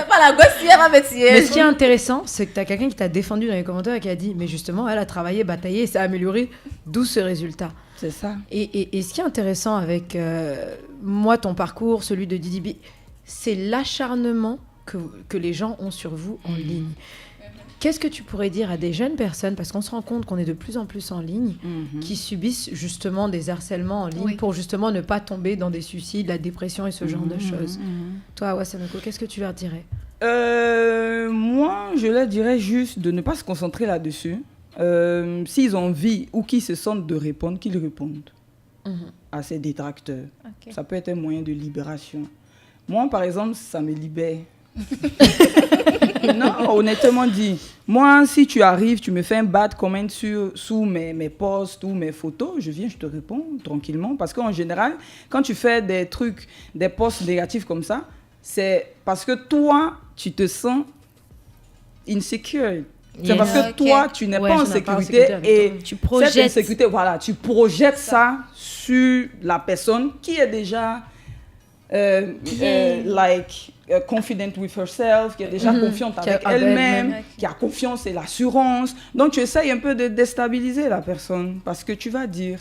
pas la gosse qui va me Mais tirer. ce qui est intéressant, c'est que tu as quelqu'un qui t'a défendu dans les commentaires et qui a dit mais justement, elle a travaillé, bataillé et ça a amélioré, d'où ce résultat. C'est ça. Et ce qui est intéressant avec moi, ton parcours, celui de Didi B, c'est l'acharnement que les gens ont sur vous en ligne. Qu'est-ce que tu pourrais dire à des jeunes personnes, parce qu'on se rend compte qu'on est de plus en plus en ligne, qui subissent justement des harcèlements en ligne Oui. pour justement ne pas tomber dans des suicides, la dépression et ce genre de choses. Toi, Wassameko, qu'est-ce que tu leur dirais? Moi, je leur dirais juste de ne pas se concentrer là-dessus. S'ils ont envie ou qu'ils se sentent de répondre, qu'ils répondent à ces détracteurs. Ok. Ça peut être un moyen de libération. Moi, par exemple, ça me libère. Non, honnêtement dit. Moi, si tu arrives, tu me fais un bad comment sous mes posts ou mes photos, je viens, je te réponds tranquillement. Parce qu'en général, quand tu fais des trucs, des posts négatifs comme ça, c'est parce que toi, tu te sens insecure. C'est parce que Ok. toi, tu n'es Ouais, pas en tu n'es pas en sécurité sécurité avec et toi. Tu cette projettes. insécurité, voilà, tu projettes ça sur la personne qui est déjà confident with herself, qui est déjà confiante Qui a- avec avec elle-même, elle-même. qui a confiance et l'assurance. Donc tu essayes un peu de déstabiliser la personne parce que tu vas dire.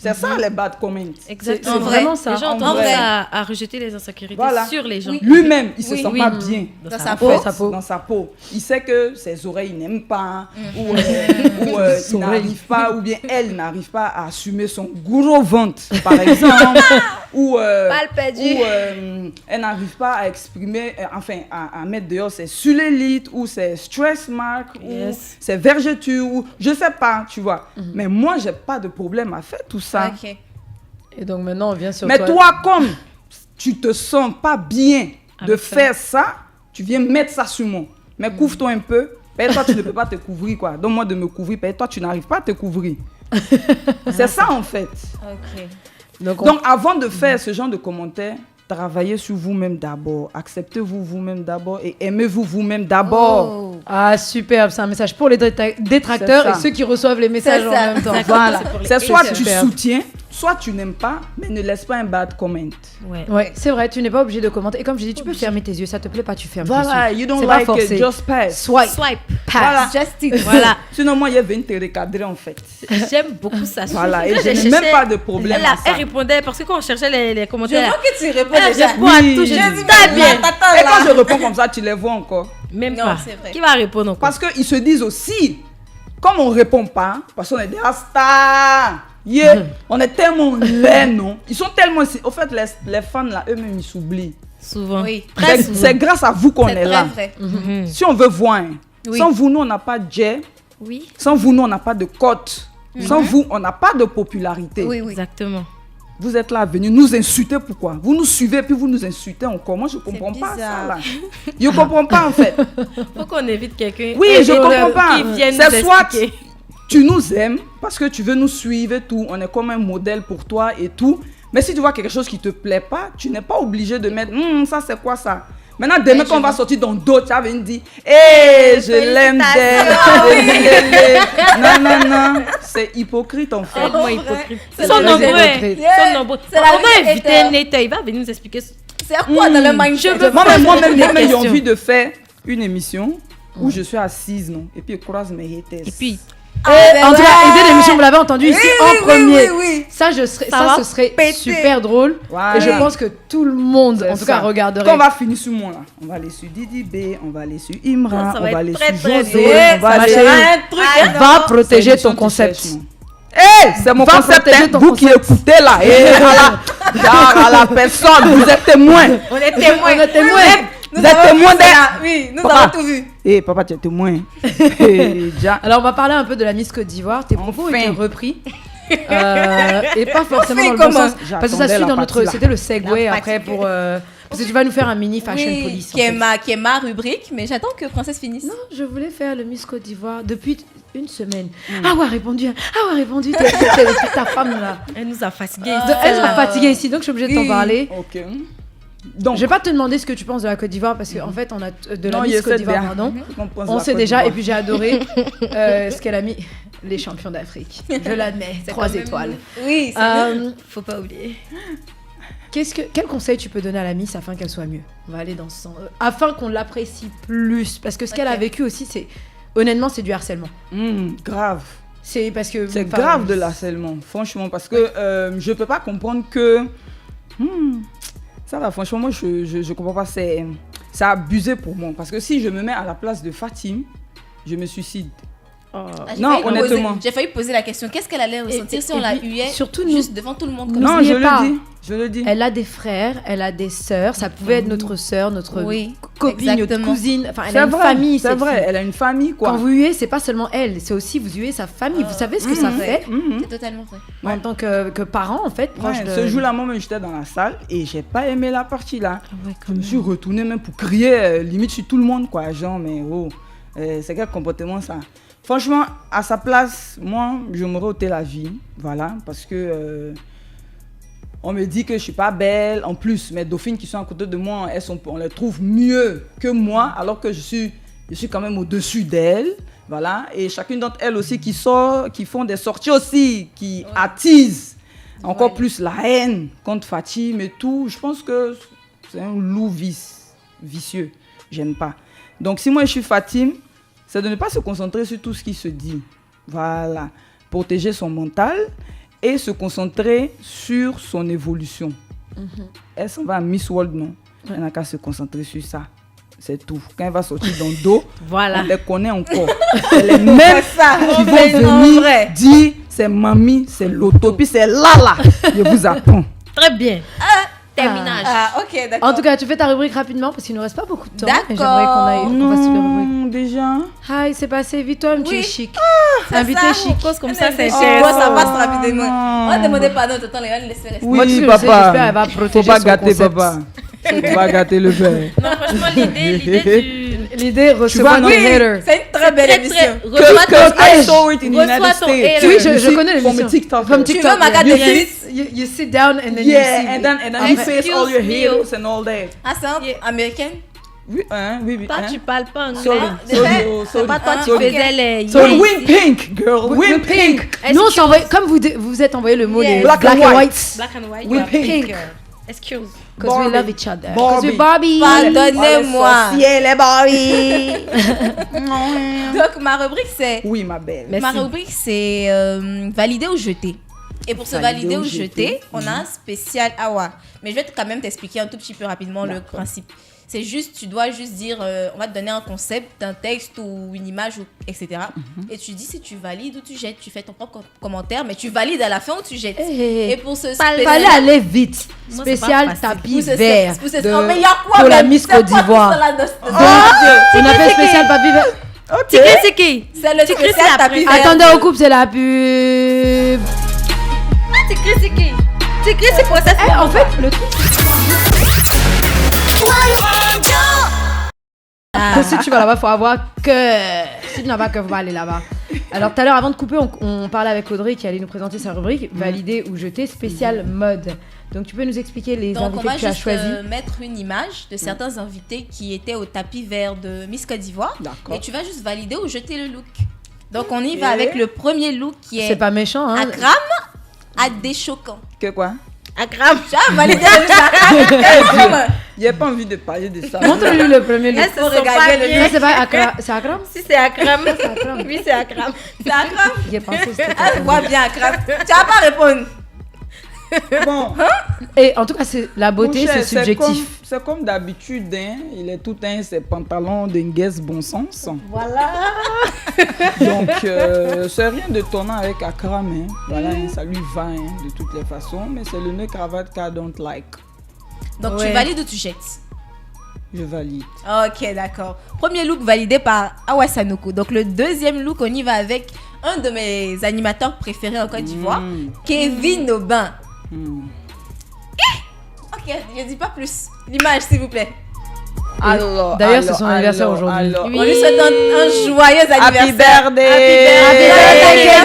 C'est ça les bad comments. Exactement. C'est vraiment ça. Les gens ont En tendance vrai. à rejeter les insécurités Voilà. sur les gens. Oui. Lui-même, il se Oui. sent pas bien. Dans sa peau. peau. Dans sa peau. Il sait que ses oreilles n'aiment pas, ou il n'arrive pas, ou bien elle n'arrive pas à assumer son gros ventre, par exemple, ou Balle perdue. elle n'arrive pas à exprimer, à mettre dehors ses cellulites, ou ses stress marks, Yes. ou ses vergetures, ou je sais pas, tu vois. Mais moi, j'ai pas de problème à faire tout ça. Ok. Et donc maintenant, on vient sur Mais toi. toi, comme tu te sens pas bien de Avec ça. faire ça, tu viens mettre ça sur moi. Mais couvre-toi un peu. Ben, toi, tu ne peux pas te couvrir, quoi. Donne-moi de me couvrir. Ben, toi, tu n'arrives pas à te couvrir. C'est ça, en fait. Ok. Donc, avant de faire ce genre de commentaires, travaillez sur vous-même d'abord. Acceptez-vous vous-même d'abord et aimez-vous vous-même d'abord. Oh. Ah, superbe, c'est un message pour les détracteurs C'est et ça. ceux qui reçoivent les messages C'est en ça. même temps. Exactement. Voilà. c'est pour les C'est soit haters. tu Super. soutiens, soit tu n'aimes pas, mais ne laisse pas un bad comment. Ouais. Ouais, c'est vrai, tu n'es pas obligé de commenter. Et comme je dis, tu peux fermer tes yeux, ça te plaît pas, tu fermes Voilà, tes yeux. you don't C'est pas like forcé. it, just pass. Swipe, Swipe. pass. Voilà. Just it. Voilà. Sinon, moi, il vient te recadrer, en fait. J'aime beaucoup ça. Voilà, et Là, je j'ai n'ai même cherché- pas de problème Elle, à elle ça. répondait parce que quand on cherchait les Je commentaires, vois que tu réponds elle déjà. répond à Oui. tout. Je J'ai dis dit, très mais bien. t'attends Et là. quand je réponds comme ça, tu les vois encore. Même Non, pas. c'est vrai. Qui va répondre encore? Parce qu'ils se disent aussi, comme on répond pas, parce qu'on est des stars, yeah, on est tellement laid, non? Ils sont tellement... Au fait, les fans, là, eux-mêmes, ils s'oublient. Souvent. Oui. Très C'est souvent. c'est grâce à vous qu'on C'est est très là. vrai. Mhm. Si on veut voir, hein, Oui. sans vous, nous, on n'a pas de jet. Oui. Sans vous, nous, on n'a pas de cote. Sans vous, on n'a pas de popularité. Oui, oui. Exactement. Vous êtes là venus nous insulter, pourquoi? Vous nous suivez puis vous nous insultez encore. Moi, je comprends pas ça, bizarre. là. Je comprends pas, en fait. Faut qu'on évite quelqu'un. Oui, je comprends pas. Qui vienne C'est nous soit expliquer. tu nous aimes parce que tu veux nous suivre et tout. On est comme un modèle pour toi et tout. Mais si tu vois quelque chose qui te plaît pas, tu n'es pas obligé de mettre ça c'est quoi ça. Maintenant, demain, quand on va sortir dans d'autres, tu vas venir dire je l'aime d'elle. Non. C'est hypocrite en fait. Tellement hypocrite. C'est Ils sont le nombreux. hypocrite. Ils sont nombreux. C'est la On va vie inviter hater. un hater. Il va venir nous expliquer. C'est quoi dans le mindset? Moi-même, j'ai questions. envie de faire une émission où je suis assise, non, et puis je croise mes haters. Et puis, En tout cas, idée d'émission, vous l'avez entendu ici en premier. Oui. Ça, ce va serait péter. super drôle. Ouais. Et je pense que tout le monde, en tout cas, Quand regarderait. on va finir sur moi là, on va aller sur Didi B, on va aller sur Imran, Ça on va va être aller très, sur très José, bien. on va Ça aller... va Un truc. Va protéger C'est l'émission ton qui concept. cherche, non. Hey, c'est mon Va concept, protéger hein, ton vous qui concept. écoutez là, et à la personne, vous êtes témoin. on est témoins. On est témoins. Vous êtes témoin Oui, nous Papa. avons tout vu. Eh, papa, tu es témoin. Eh, déjà. Alors, on va parler un peu de la Miss Côte d'Ivoire. Tes propos ont Enfin. été repris. Et pas forcément dans le bon comment? sens. Parce que ça J'attendais suit la dans partie notre. là. C'était le segue La après partie. pour. Parce que tu vas nous faire un mini fashion Oui, police. en qui est fait. ma rubrique, mais j'attends que Princesse finisse. Non, je voulais faire le Miss Côte d'Ivoire depuis une semaine. Ah ouais, répondu. Ah ouais, répondu. T'es ta femme là. Elle nous a fatigués. Elle m'a fatiguée ici, donc je suis obligée de t'en Oui. parler. Ok. Donc, Je vais pas te demander ce que tu penses de la Côte d'Ivoire parce qu'en fait, on a de la non, Miss il Côte essaie d'Ivoire, de- pardon. faut qu'on pense On la sait Côte déjà, et d'Ivoire. puis j'ai adoré ce qu'elle a mis. Les champions d'Afrique. Je l'admets, C'est 3 quand même- étoiles. Oui, c'est Faut pas oublier. Quel conseil tu peux donner à la Miss afin qu'elle soit mieux? On va aller dans ce sens. Afin qu'on l'apprécie plus. Parce que ce qu'elle a Ok. vécu aussi, c'est. Honnêtement, c'est du harcèlement. Grave. C'est parce que. C'est enfin, grave de l'harcèlement, franchement, parce que je peux pas comprendre que... ça va, franchement, moi, je comprends pas, c'est abusé pour moi. Parce que si je me mets à la place de Fatim, je me suicide. Ah, Non, honnêtement. J'ai failli poser la question. Qu'est-ce qu'elle allait ressentir si on la puis, huait surtout nous- juste devant tout le monde comme Non, N'oubliez je pas. le dis, je le dis. Elle a des frères, elle a des sœurs. Ça pouvait être notre sœur, notre Oui, copine, notre exactement. cousine. Enfin, elle C'est a une vrai, famille, c'est cette vrai, fille. elle a une famille, quoi. Quand vous huez, c'est pas seulement elle, c'est aussi vous huez sa famille. Vous savez ce que ça fait C'est totalement vrai. en tant que parent, en fait, proche Ouais, de. Ce jour-là, moi, j'étais dans la salle et j'ai pas aimé la partie là. Je me suis retournée même pour crier limite sur tout le monde, quoi. Genre, mais oh, c'est quel comportement ça? Franchement, à sa place, moi, je m'aurais ôté la vie, voilà, parce que on me dit que je suis pas belle. En plus, mes dauphines qui sont à côté de moi, on les trouve mieux que moi, alors que je suis je suis quand même au-dessus d'elles. Voilà. Et chacune d'entre elles aussi qui sort, qui font des sorties aussi, qui attisent encore plus la haine contre Fatim et tout. Je pense que c'est un loup vicieux. J'aime pas. Donc, si moi je suis Fatim, c'est de ne pas se concentrer sur tout ce qui se dit. Voilà. Protéger son mental et se concentrer sur son évolution. Elle s'en va à Miss World, non? Elle n'a qu'à se concentrer sur ça. C'est tout. Quand elle va sortir dans le dos, Voilà. on les connaît encore. C'est les mêmes qui vont venir dire c'est mamie, c'est l'auto, puis c'est là. Je vous apprends. Très bien. Terminage. Ah, ok, d'accord. En tout cas, tu fais ta rubrique rapidement parce qu'il ne nous reste pas beaucoup de temps. D'accord. Et j'aimerais qu'on fasse toutes les rubriques. Non, déjà. Hi, c'est passé vite, toi, tu es chic. C'est Invité ça. chic. Cause comme ça, c'est Oh, cher. ça passe rapidement. non. On va demander pardon, tout le temps, les gens laisser rester. Oui, Moi, tu sais, papa. j'espère qu'elle va protéger Faut pas son gâter concept. papa. Faut pas gâter le père. Non, franchement, l'idée L'idée, recevoir vas des dans- haters. C'est une très belle émission. Because I saw it in the Reçois United ton States. hater. Oui, You je connais From l'émission. a TikTok. From Tu TikTok. veux ma carte You de visite? you sit down and then you Yeah, see. and then you face all your Excuse me. haters and all that. Ah, c'est américaine? Oui, hein, oui. Toi, hein. tu parles pas anglais. Sorry, Déjà, sorry, C'est pas toi, tu sorry. faisais les... So yes. win pink, girl, win pink. Nous, on s'est envoyé, comme vous êtes envoyé le mot Yes. les Black and white. Black and white. We you are pink. Excuse. Because we Barbie. love each other. Barbie. Because we Barbie. Pardonnez-moi. les Barbie. Donc, ma rubrique, c'est... Oui, ma belle. Merci. Ma rubrique, c'est valider ou jeter. Et pour se valider ou jeter, on a un spécial Awa. Mais je vais quand même t'expliquer un tout petit peu rapidement le principe. C'est juste, tu dois juste dire, on va te donner un concept, un texte ou une image, etc. Et tu dis si tu valides ou tu jettes. Tu fais ton propre commentaire, mais tu valides à la fin ou tu jettes. Et pour ce Fallait spécial... aller vite. Moi, c'est Spécial pas facile. tapis vert. Oh, mais il y a quoi pour la même? Miss C'est Côte quoi d'Ivoire. tout ça là-dedans? On a fait spécial tapis vert. C'est qui? C'est le Tikri, c'est spécial la tapis presse. vert. Attendez, on coupe, c'est la pub. C'est qui? C'est pour ça. En fait, le truc, que si tu vas là-bas, il faut avoir que. Si tu n'as pas que, faut pas aller là-bas. Alors, tout à l'heure, avant de couper, on parlait avec Audrey qui allait nous présenter sa rubrique valider ou jeter spécial mode. Donc, tu peux nous expliquer les Donc, on invités va que tu as juste choisis. mettre une image de certains invités qui étaient au tapis vert de Miss Côte d'Ivoire. D'accord. Et tu vas juste valider ou jeter le look. Donc, on y va avec le premier look qui est C'est pas méchant, hein. Akram à déchoquant. Que quoi? Akram, tu as validé le look Akram. J'ai pas envie de parler de ça. Montre-lui le premier look. Elles se sont regarder pas le bien. Ça, c'est pas Akram. C'est Akram? Si c'est Akram. Akram. Oui, c'est Akram. C'est Akram. J'ai pensé que c'était Elle Akram. voit bien Akram. Tu vas pas répondre. Bon, Et en tout cas, c'est la beauté, mon cher, c'est subjectif. C'est comme d'habitude, hein. Il est tout un ses pantalons d'un guest bon sens. Voilà. Donc, c'est rien de tonnant avec Akram, hein. Voilà, hein, ça lui va, hein, de toutes les façons. Mais c'est le nœud cravate qu'I don't like. Donc, Ouais. tu valides ou tu jettes? Je valide. Ok, d'accord. Premier look validé par Awa Sanogo. Donc, le deuxième look, on y va avec un de mes animateurs préférés en Côte d'Ivoire, Kevin Aubin. Ok, je dis pas plus. L'image, s'il vous plaît. Alors, D'ailleurs, c'est son anniversaire aujourd'hui. alors. On lui souhaite un joyeux Happy anniversaire. birthday!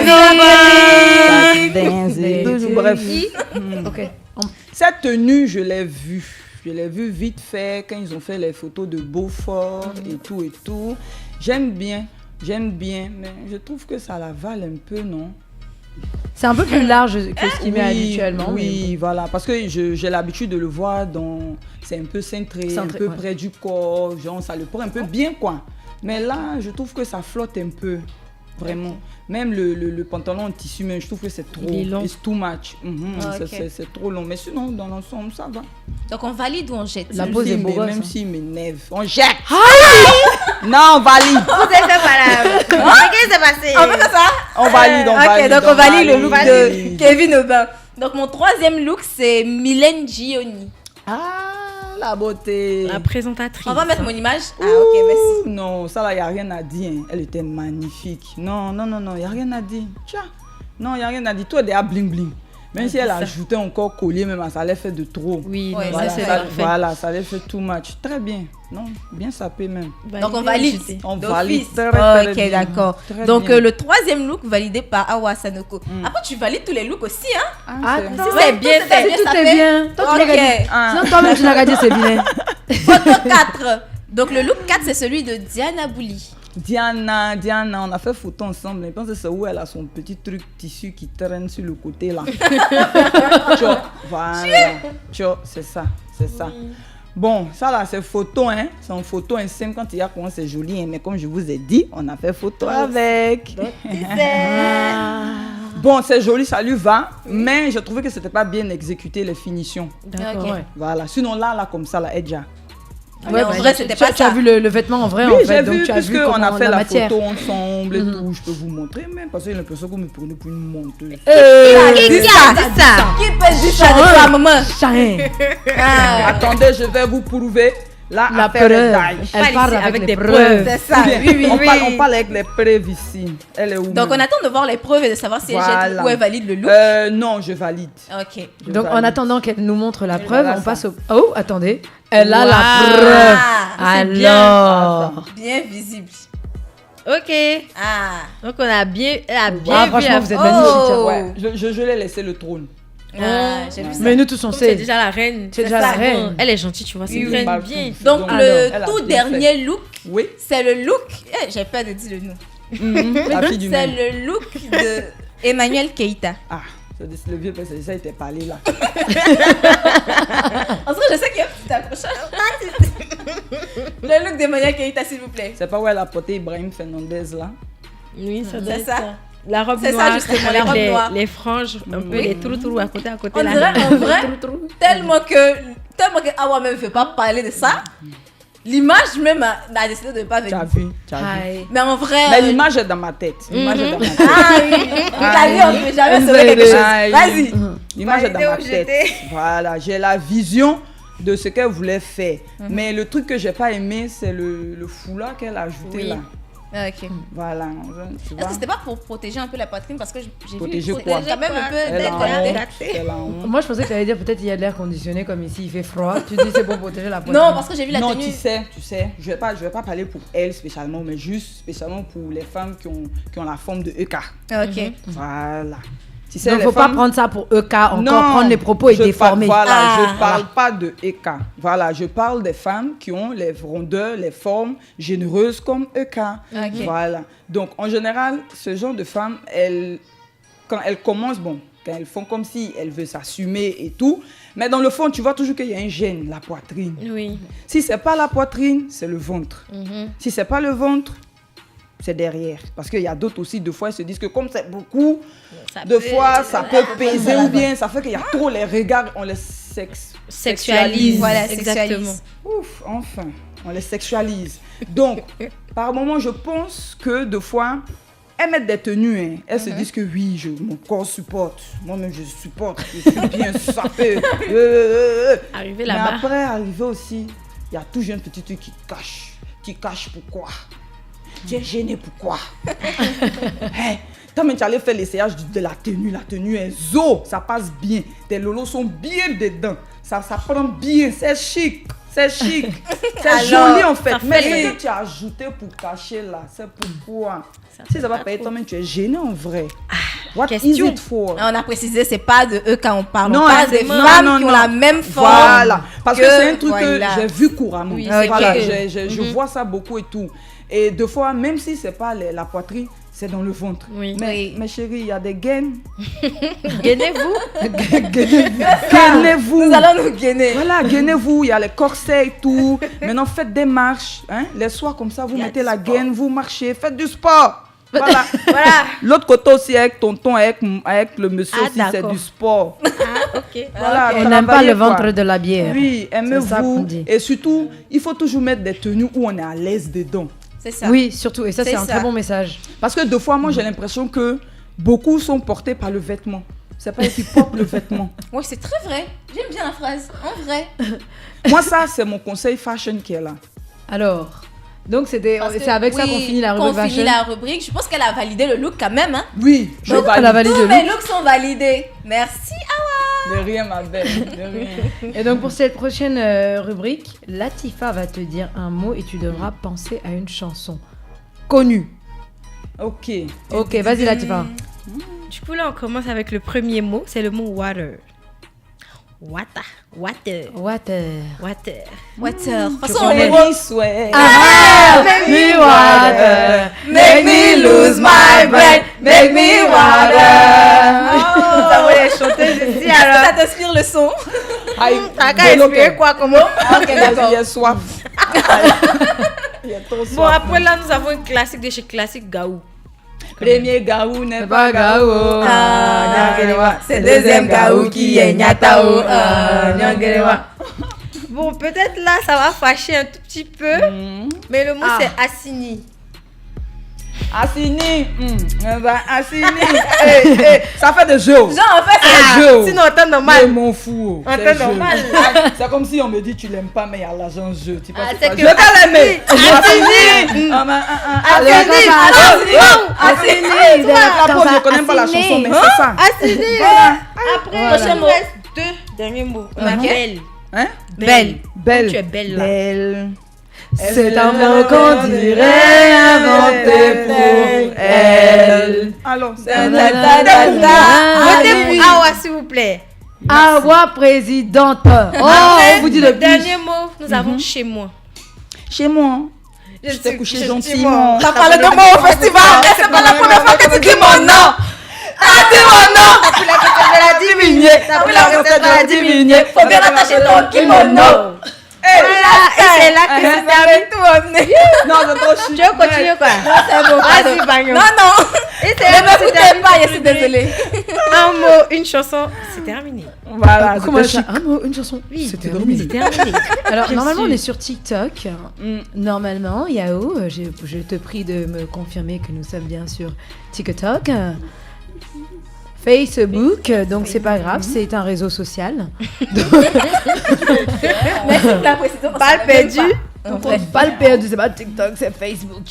birthday. Bref. Ok. Cette tenue, je l'ai vue. Je l'ai vue vite fait quand ils ont fait les photos de Beaufort et tout et tout. J'aime bien, mais je trouve que ça la vale un peu, non? C'est un peu plus large que ce qu'il met habituellement. Oui, voilà, parce que j'ai l'habitude de le voir dans... C'est un peu cintré, un peu ouais. près du corps, genre ça le prend un peu bien, quoi. Mais là, je trouve que ça flotte un peu, vraiment. Même le pantalon en tissu, mais je trouve que c'est trop. Il est long. It's too much. Ok. C'est trop long. Mais sinon, dans l'ensemble, ça va. Donc, on valide ou on jette? La pose est beau gosse, Même hein. s'il m'énerve. On jette! Non, on valide! Vous êtes fait malade. Qu'est-ce qui s'est passé? On fait ça? On valide, on valide. Ok, donc on valide le look valide. de Kevin Aubin. Donc, mon troisième look, c'est Mylène Gioni. Ah, la beauté! La présentatrice. On va mettre mon image. Ah, ok, merci. Non, ça là, il n'y a rien à dire. Hein. Elle était magnifique. Non, il n'y a rien à dire. Tiens, non, il n'y a rien à dire. Toi, déjà bling bling. Même si elle a ajouté encore collier, même ça allait faire de trop. Oui, Ouais, non, Voilà, ça c'est ça- parfait. voilà, ça allait faire too much. Très bien. Non, bien sapé même. Donc, on valide. On D'office. valide. Très, très Ok, bien. d'accord. Très Donc, bien. le troisième look validé par Awa Sanogo. Après, tu valides tous les looks aussi, hein? Ah, Attends. c'est- Si c'est bien fait. Tout ça est fait- bien. Toi, tu l'as Ok. gagné. Ah. Sinon, toi-même, tu l'as gagné, c'est bien. Photo 4. Donc le look 4, c'est celui de Diana Bouli. Diana, on a fait photo ensemble. Je pense que c'est où elle a son petit truc tissu qui traîne sur le côté là. Tcho, voilà. Tcho, c'est ça. Bon, ça là, c'est photo, hein. C'est en photo simple quand il y a comment c'est joli, hein. Mais comme je vous ai dit, on a fait photo avec. Bon, c'est joli, ça lui va. Mais je trouvais que c'était pas bien exécuté les finitions. D'accord. Ok. Ouais. Voilà. Sinon là, comme ça, là, Edja. Mais en vrai, c'était pas Tu as ça. vu le vêtement en vrai, Oui, en fait. j'ai Donc, vu, tu as vu puisqu'on a comment fait la matière. photo ensemble et tout. Je peux vous montrer, mais parce que j'ai l'impression que vous me prenez pour une menteuse. Qui a dit Qui ça? a dit ça? Qui peut dire ça de toi, maman? Charin. Ah, Attendez, je vais vous prouver. Là, La affaire est preuve. daille. Elle parle ici avec avec des des preuves. c'est ça. Bien, on parle avec les preuves ici. Elle est où? Donc on attend de voir les preuves et de savoir si elle jette Voilà. ou elle valide le look. Non, je valide. Ok. Je Donc, en valide. attendant qu'elle nous montre la Et preuve, voilà on passe ça. au... Oh, attendez. Elle a Wow. la preuve. Ah, Alors. bien visible. Ok. Ah. Donc on a bien, elle a bien Ah, vu franchement, la- vous êtes Oh. magnifique. hein. Ouais, je l'ai laissé le trône. Ah, j'ai vu ça. Mais nous tous, on Comme c'est sait. déjà la reine. C'est déjà ça. la reine. Elle est gentille, tu vois. C'est Oui, une oui. reine Bah, bien. Donc Alors, le elle a tout bien dernier look, Oui, c'est le look. J'ai peur de dire le nom. la fille du C'est même. le look de Emmanuel Keïta. Ah, c'est le vieux parce que ça était parlé là. En vrai, je sais qu'il y a un petit accrochage. Le look d'Emmanuel Keïta, s'il vous plaît. C'est pas où elle a porté Ibrahim Fernandez là. Oui, ça doit C'est être ça. ça. La robe C'est ça, noire, justement, avec la robe noire. les franges, un peu les trous à côté On là. dirait en vrai, tellement que Awa même ne veut pas parler de ça. L'image même a décidé de ne pas Tu as venir. vu, tu as vu. Aïe. Mais en vrai. Mais l'image est dans ma tête. L'image est dans ma tête. Ah oui. T'as dit, on ne peut jamais sauver quelque chose. Aïe. Vas-y. L'image est dans ma Valider ou tête. Voilà, j'ai la vision de ce qu'elle voulait faire. Mais le truc que j'ai pas aimé, c'est le foulard qu'elle a ajouté Oui. là. Ah, ok. Voilà, tu Est-ce vois. que c'était pas pour protéger un peu la poitrine parce que j'ai vu Protéger c'était quoi? quand même un peu Elle a décolleté. honte, elle a honte. Moi, je pensais que tu allais dire peut-être il y a de l'air conditionné comme ici, il fait froid. Tu dis c'est pour protéger la poitrine. Non, parce que j'ai vu la Non, tenue. tu sais, je vais pas parler pour elle spécialement, mais juste spécialement pour les femmes qui ont la forme de EK. Ah, ok. Voilà. Tu sais, Donc, les faut pas femmes- prendre ça pour EK, encore Non, prendre les propos et je déformer. Voilà, Ah. je parle pas de EK. Voilà, je parle des femmes qui ont les rondeurs, les formes généreuses comme EK. Ok. Voilà. Donc, en général, ce genre de femmes, quand elles commencent, bon, quand elles font comme si elles veulent s'assumer et tout, mais dans le fond, tu vois toujours qu'il y a un gène, la poitrine. Oui. Si c'est pas la poitrine, c'est le ventre. Si c'est pas le ventre, c'est derrière. Parce qu'il y a d'autres aussi, deux fois, ils se disent que comme c'est beaucoup, deux fois, ça peut peser ou bien ça fait qu'il y a trop les regards, on les Sexualise. Voilà, exactement. sexualise. Ouf, enfin, on les sexualise. Donc, par moment, je pense que deux fois, elles mettent des tenues. Hein. Elles se disent que oui, mon corps supporte. Moi-même, je supporte. Je suis bien sapé. Arriver Mais là-bas. après, arriver aussi, il y a toujours un petit truc qui cache. Qui cache pourquoi? Tu es gêné pourquoi? Hey, toi, tu allais faire l'essayage de la tenue est zo, ça passe bien. Tes lolos sont bien dedans. Ça prend bien, c'est chic. C'est chic. C'est Alors, joli en fait. ça Mais fait- ce que tu as ajouté pour cacher là, c'est pourquoi? Si ça va payer toi-même, tu es gêné en vrai. What is question. it for? On a précisé, c'est pas de eux quand on parle. Non, on parle des non, femmes non, qui ont non. la même forme. Voilà, parce que c'est un truc voilà. que j'ai vu couramment. Oui, c'est Voilà, vrai. je vois ça beaucoup et tout. Et deux fois, même si c'est pas la poitrine, c'est dans le ventre. Oui. Oui. Mais chérie, il y a des gaines. Gainez-vous. Gainez-vous. Nous allons nous gainer. Voilà, gainez-vous, il y a les corsets et tout. Maintenant, faites des marches. Hein? Les soirs comme ça, vous Il y a mettez du la sport. gaine, vous marchez, faites du sport. Voilà. Voilà. L'autre côté aussi, avec tonton, avec le monsieur Ah, aussi, c'est d'accord. du sport. Ah, ok. Voilà, On n'aime pas travaillez, le quoi. ventre de la bière. Oui, C'est ça qu'on aimez-vous. dit. Et surtout, il faut toujours mettre des tenues où on est à l'aise dedans. C'est ça. Oui, surtout. Et ça, C'est c'est un ça. très bon message. Parce que deux fois, moi, j'ai l'impression que beaucoup sont portés par le vêtement. C'est pas eux qui portent le vêtement. Oui, c'est très vrai. J'aime bien la phrase. En vrai. Moi, ça, c'est mon conseil fashion qui est là. Alors, donc c'est Parce que, avec ça oui, qu'on finit la rubrique qu'on finit fashion. la rubrique. Je pense qu'elle a validé le look quand même. Hein. Oui, je Donc, elle a valide. validé Tous le mes look. looks sont validés. Merci, Awa. De rien, ma belle, de rien. Et donc pour cette prochaine rubrique, Latifa va te dire un mot et tu devras penser à une chanson connue. Ok. Ok, vas-y Latifa. Du coup, là, on commence avec le premier mot. C'est le mot water. Water. Water. Water. Water. De toute façon, Make on me sweat. Make me water. Make me lose my breath. Make me water. Ça voulait chanter ici Est-ce que alors. ça t'inspire le son? Aïe, T'as qu'à expliquer quoi, comment? Ok, d'accord. Il y a soif. Il y a trop soif. Bon, après là, nous avons une classique de chez Classique Gaou. Premier gaou n'est C'est pas pas Gao. C'est deuxième Gaou qui est Nyatao. Nyangelewa. Bon, peut-être là, ça va fâcher un tout petit peu. Mais le mot, c'est Assini. Assini. Assini. Ça fait des jeux. Genre, en fait, C'est des jeux. Sinon, on entend Mais normal. mon fou. On c'est t'aime jeu. normal. C'est comme si on me dit tu l'aimes pas, mais il y a l'argent jeu. Tu penses c'est pas. que Je vais pas l'aimer. Assini. Assini. La pauvre, je connais pas la chanson, mais c'est ça. Assini. Après, Prochain il mot. nous reste 2 derniers mots. On a Ok. belle. Hein? Belle. Belle. Tu es belle là. Belle. C'est un mot qu'on dirait inventé pour elle. Alors, Votez pour Awa, s'il vous plaît. Awa présidente. Oh, Après, on vous dit le le plus. dernier mot, nous avons chez moi. chez moi, Je je t'ai suis- couché je- gentiment. t'as parlé de moi au festival. Et c'est pas la première fois que tu dis mon nom. Ah, dis mon nom. T'as pris la recette de la diminuée. T'as pris la recette de la diminuée. Faut bien attacher ton kimono. Et c'est là que c'est terminé. Non, c'est trop chiant. Tu veux continuer quoi? C'est bon, pardon. Vas-y, Bagnon. Non, non. Et c'est Ne là que c'est m'écoutez pas, je terminé. suis désolée. Un mot, une chanson, c'est terminé. Voilà, Comment c'était ça? chic. Un mot, une chanson. Oui, C'était c'est terminé. Alors, Je normalement, suis- on est sur TikTok. Normalement, Yao, je te prie de me confirmer que nous sommes bien sur TikTok. Facebook, donc c'est pas grave, c'est un réseau social. Merci pour la précision. Balle perdue. En vrai. Pas le perdu, c'est pas TikTok, c'est Facebook.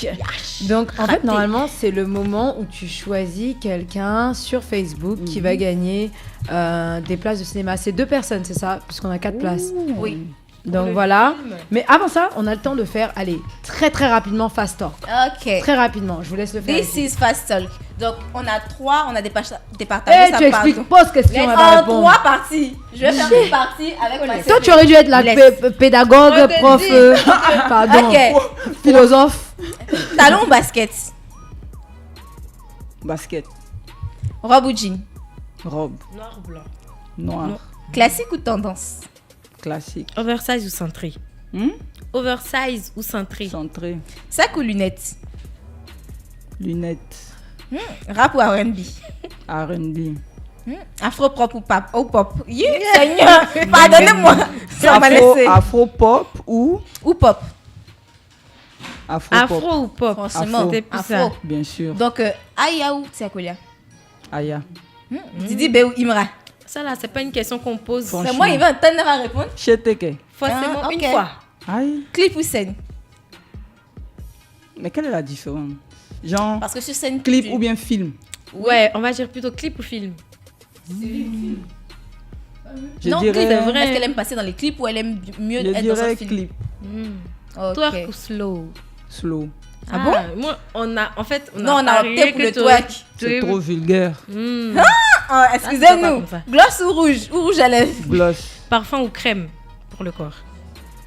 Donc en fait, normalement, c'est le moment où tu choisis quelqu'un sur Facebook qui va gagner des places de cinéma. C'est 2 personnes, c'est ça? Puisqu'on a 4 places. Oui. Donc voilà. Mais avant ça, on a le temps de faire, allez, très très rapidement Fast Talk. Ok. Très rapidement, je vous laisse le faire. This is Fast Talk. Donc, on a 3, on a départagé Eh, ça tu par expliques pas ce question, elle va en répondre. 3 parties. Je vais faire une partie avec ma Toi, tu aurais dû être la pédagogue, On te prof, dit. pardon, Ok. philosophe. Talon ou basket? Basket, Robe ou jean? robe, Noir ou blanc. noir, Classique ou tendance? classique. Oversize ou centré? Oversize ou centré? Centré, Sac ou lunettes? lunettes, Rap ou R&B? R&B. Afro propre ou pop? Yeah, Seigneur, pardonnez-moi. Ça m'a laissé. Afro-pop ou Ou pop? afro-pop. Afro ou pop? Franchement, C'était plus ça. afro. Bien sûr. Donc, Aya ou Tsakolia? Aya. Didi B ou Imra? Ça là, c'est pas une question qu'on pose. Franchement. C'est moi, il va entendre à répondre. Cheteke. Forcément Ah, ok. une fois. Aïe. Clip ou scène? Mais quelle est la différence? Genre, Parce que sur scène, clip tu- ou bien film? Ouais, on va dire plutôt clip ou film. Je non, dirais, clip. c'est vrai. Est-ce qu'elle aime passer dans les clips ou elle aime mieux je être dans son dirais film? clip. Ok. Twerk ou slow? Slow. Ah bon? Moi, on a, en fait, on Non, on a parié opté pour que le t'aurais- twerk. C'est trop vulgaire. Hmm. Oh, Ah, c'est pas excusez-nous. comme ça. Gloss ou rouge à lèvres? Gloss. Parfum ou crème pour le corps?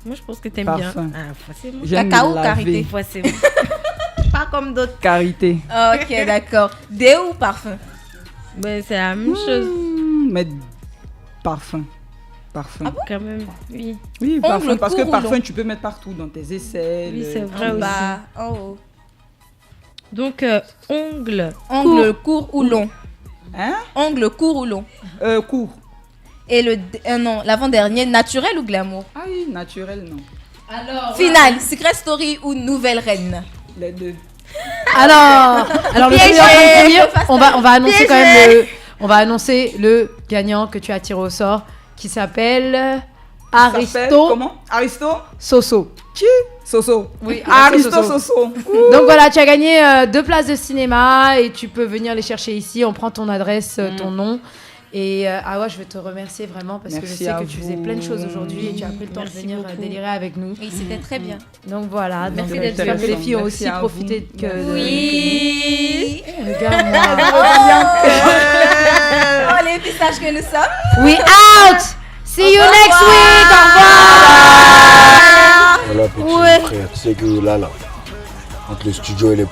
Moi, je pense que t'aimes bien. Parfum. Ah, forcément. J'aime Cacao me ou laver. karité? Forcément. Pas comme d'autres. Carité. Ok, d'accord. Déo ou parfum? Mais c'est la même chose. Mais parfum. Parfum. Ah bon? Quand même, oui. Oui, Ongle parfum. Parce que court ou parfum, long? tu peux mettre partout dans tes aisselles. Oui, c'est vrai En aussi. bas, en haut. Donc, ongles. Ongle court ou long? Hein? Ongle court ou long? Court. Et non, l'avant-dernier, naturel ou glamour? Ah oui, naturel, non. Final, Secret Story ou Nouvelle Reine? Les deux. Alors le Piégé. premier en train de finir, on va annoncer Piégé. quand même on va annoncer le gagnant que tu as tiré au sort qui s'appelle Ça s'appelle Aristo comment? Aristo? Soso. Qui? Soso. Oui, Aristo Soso. Soso. Donc voilà, tu as gagné 2 places de cinéma et tu peux venir les chercher ici. On prend ton adresse, ton nom. Et Awa, je veux te remercier vraiment parce que je Merci sais à que tu faisais vous. plein de choses aujourd'hui et tu as pris le temps de Merci venir beaucoup. délirer avec nous. Oui, c'était très bien. Donc voilà, Merci donc, d'être j'espère que venu. les filles ont Merci aussi à profité vous. que de... Oui. Regarde-moi. Oh, les pistaches que nous sommes. We out! See you next week. Au revoir. Voilà, petit Ouais. frère, tu sais que là, entre le studio et les